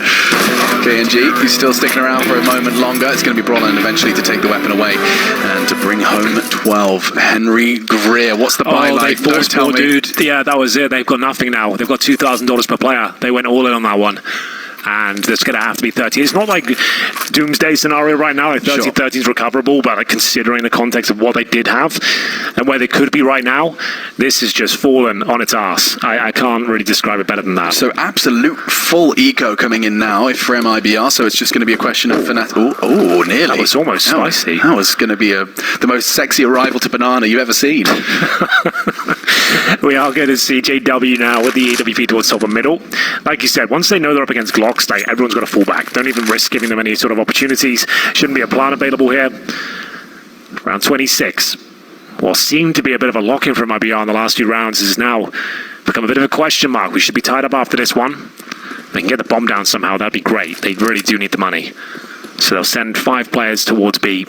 kNgV, he's still sticking around for a moment longer. It's going to be Brollan eventually to take the weapon away and to bring home 12. Henry Greer, what's the buy like? They forced poor dude. Yeah, that was it. They've got nothing now. They've got $2,000 per player. They went all in on that one. And there's going to have to be 30. It's not like doomsday scenario right now. Like 30-13 is recoverable, but like considering the context of what they did have and where they could be right now, this has just fallen on its ass. I can't really describe it better than that. So absolute full eco coming in now for MIBR. So it's just going to be a question of fnatic. Oh, nearly. That was almost spicy. That was going to be the most sexy arrival to Banana you've ever seen. We are going to see JW now with the AWP towards top and middle. Like you said, once they know they're up against Glocks, like everyone's got to fall back. Don't even risk giving them any sort of opportunities. Shouldn't be a plan available here. Round 26. What seemed to be a bit of a lock-in from MIBR in the last few rounds has now become a bit of a question mark. We should be tied up after this one. If they can get the bomb down somehow, that'd be great. They really do need the money. So they'll send 5 players towards B.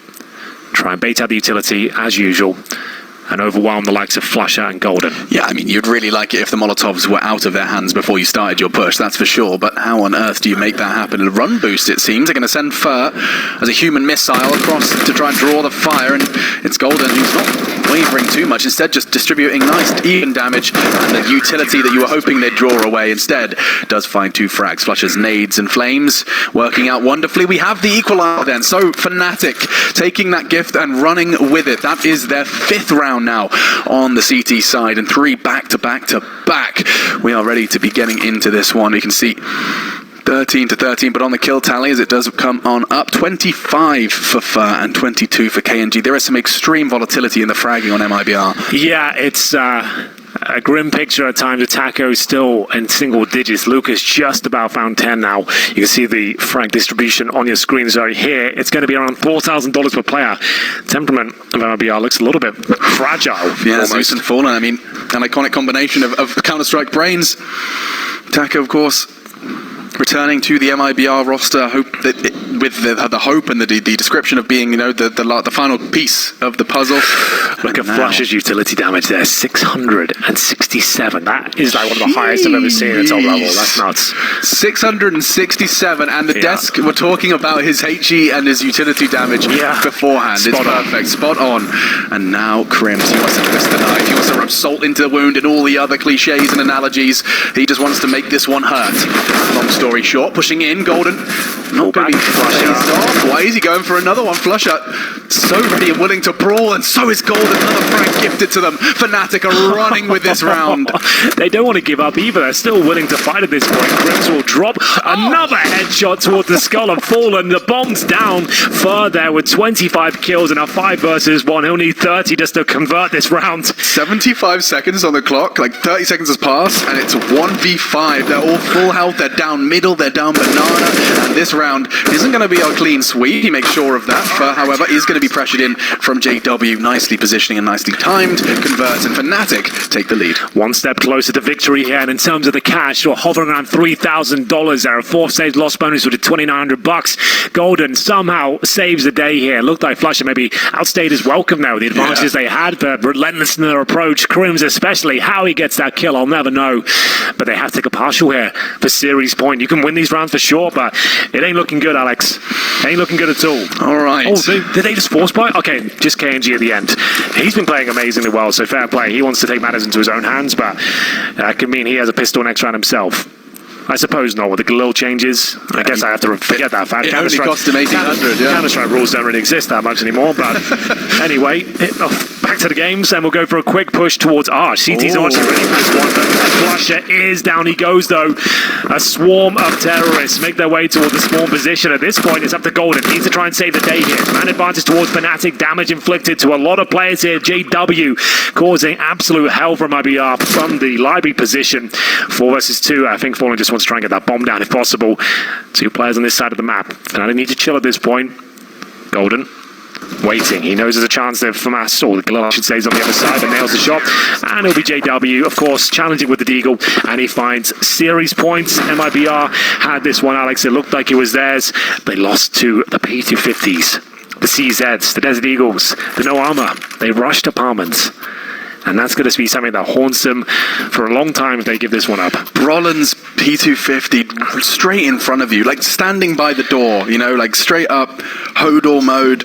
Try and bait out the utility as usual. And overwhelm the likes of flusha and Golden. Yeah, I mean, you'd really like it if the Molotovs were out of their hands before you started your push, that's for sure. But how on earth do you make that happen? A run boost, it seems. They're going to send Fur as a human missile across to try and draw the fire. And it's Golden who's not wavering too much. Instead, just distributing nice, even damage. And the utility that you were hoping they'd draw away instead does find 2 frags. Flusha's nades and flames working out wonderfully. We have the equalizer then. So fnatic taking that gift and running with it. That is their 5th round now on the CT side, and 3 back-to-back. We are ready to be getting into this one. We can see 13-13, but on the kill tally as it does come on up, 25 for Fur and 22 for kNgV. There is some extreme volatility in the fragging on MIBR. Yeah, it's a grim picture at times. Taco still in single digits. Lucas just about found 10 now. You can see the frag distribution on your screen. So here, it's going to be around $4,000 per player. Temperament of MIBR looks a little bit fragile. Yeah, Zeus and Fallen. I mean, an iconic combination of Counter-Strike brains. Taco, of course, returning to the MIBR roster, with the hope and the description of being, the final piece of the puzzle. Look at flusha's utility damage there, 667. That is like one of the highest I've ever seen at top level. That's nuts. 667, and the desk, we're talking about his HE and his utility damage beforehand. It's perfect, spot on. And now KRIMZ, he wants to twist the knife, he wants to rub salt into the wound and all the other cliches and analogies. He just wants to make this one hurt. Long story short, pushing in, Golden. Not going to be flusha. Why is he going for another one? Flusha so ready and willing to brawl, and so is Golden. Another frag gifted to them. fnatic are running with this round. They don't want to give up either. They're still willing to fight at this point. KRIMZ will drop another headshot towards the skull of Fallen. The bomb's down. Fur there with 25 kills in a 5 versus 1. He'll need 30 just to convert this round. 75 seconds on the clock. Like 30 seconds has passed, and it's 1v5. They're all full health. They're down middle. They're down banana. And this round isn't going to be a clean sweep. He makes sure of that. Fur, however, is going to be pressured in from JW. Nicely positioning and nicely timed. Converts, and fnatic take the lead. One step closer to victory here, and in terms of the cash, we're hovering around $3,000 there. A 4th-stage loss bonus with $2,900. Golden somehow saves the day here. Looked like flusha maybe outstayed his welcome there with the advantages they had, but relentless in their approach. KRIMZ especially, how he gets that kill, I'll never know. But they have to take a partial here for series point. You can win these rounds for sure, but it ain't looking good, Alex. Ain't looking good at all. All right. Oh, did they just force buy? Okay, just kNgV at the end. He's been playing amazingly well, so fair play. He wants to take matters into his own hands, but that could mean he has a pistol next round himself. I suppose not, with the little changes. I guess I have to forget that fact. It only cost him 1,800, Counter-Strike rules don't really exist that much anymore, but anyway, back to the games, and we'll go for a quick push towards Arch. CT's actually ready for this one, but flusha is down. He goes, though. A swarm of terrorists make their way towards the spawn position. At this point, it's up to Golden. Needs to try and save the day here. Man advantage towards fnatic. Damage inflicted to a lot of players here. JW causing absolute hell from MIBR from the library position. 4 versus 2. I think Fallen just wants to try and get that bomb down if possible. 2 players on this side of the map. fnatic need to chill at this point. Golden waiting. He knows there's a chance that FAMAS, or the Glove I should say, is on the other side, and nails the shot. And it'll be JW, of course, challenging with the Deagle, and he finds series points. MIBR had this one, Alex. It looked like it was theirs. They lost to the P250s, the CZs, the Desert Eagles, the No Armor. They rushed apartments. And that's going to be something that haunts them for a long time if they give this one up. Brollan's P250 straight in front of you, like standing by the door, like straight up Hodor mode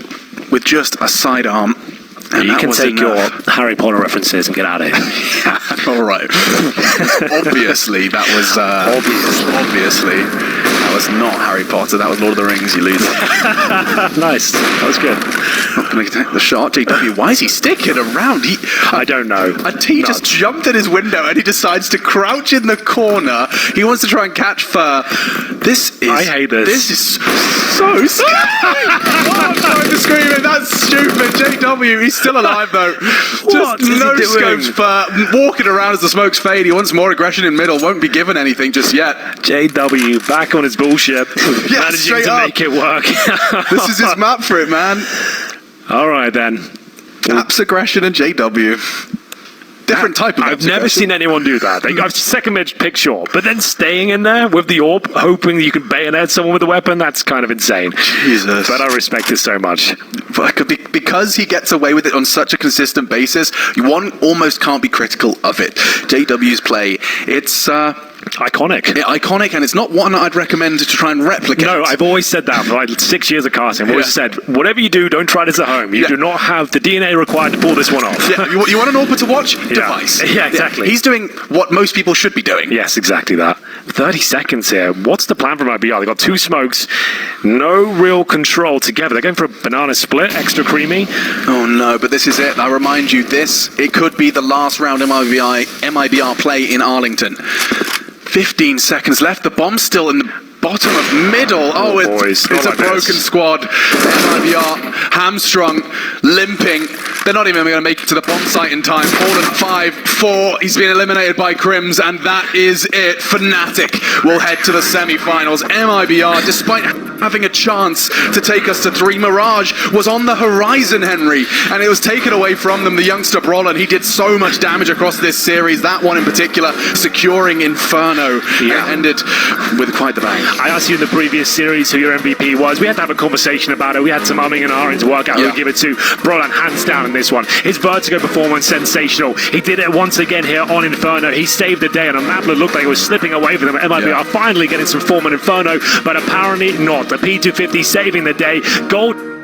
with just a sidearm. And you can take your Harry Potter references and get out of here. All right. Obviously, that was obviously that was not Harry Potter. That was Lord of the Rings. You loser. Nice. That was good. Not going to take the shot. JW, why is he sticking around? I don't know. A T just jumped at his window and he decides to crouch in the corner. He wants to try and catch Fur. I hate this. This is so scary. I'm trying to scream it. That's stupid. JW, he's still alive though. Just no scopes Fur. Walking around as the smokes fade. He wants more aggression in middle. Won't be given anything just yet. JW back on his bullshit. Managing to make it work. This is his map for it, man. All right, then. Apps aggression and JW. Different type of I've never seen anyone do that. I've second mid pick sure, but then staying in there with the orb, hoping that you can bayonet someone with a weapon, that's kind of insane. Jesus. But I respect it so much. Because he gets away with it on such a consistent basis, one almost can't be critical of it. JW's play, it's iconic, and it's not one I'd recommend to try and replicate. No, I've always said that for like 6 years of casting. I've always said, whatever you do, don't try this at home. You do not have the DNA required to pull this one off. Yeah, you want an AWPer to watch? Device. Yeah, exactly. He's doing what most people should be doing. Yes, exactly that. 30 seconds here. What's the plan for MIBR? They've got 2 smokes, no real control together. They're going for a banana split, extra creamy. Oh no, but this is it. I remind you, it could be the last round MIBR play in Arlington. 15 seconds left. The bomb's still in the bottom of middle. Oh, boys, it's not a like broken this. squad. MIBR hamstrung, limping. They're not even going to make it to the bomb site in time. Fallen 5-4. He's been eliminated by KRIMZ, and that is it. fnatic will head to the semi-finals. MIBR, despite having a chance to take us to 3, Mirage was on the horizon, Henry, and it was taken away from them. The youngster Brollan, he did so much damage across this series. That one in particular, securing Inferno, ended with quite the bang. I asked you in the previous series who your MVP was. We had to have a conversation about it. We had some umming and ahhing to work out who to give it to. Brollan, hands down in this one. His vertigo performance, sensational. He did it once again here on Inferno. He saved the day on a map that looked like it was slipping away from them. MIBR finally getting some form on Inferno, but apparently not. The P250 saving the day. Gold.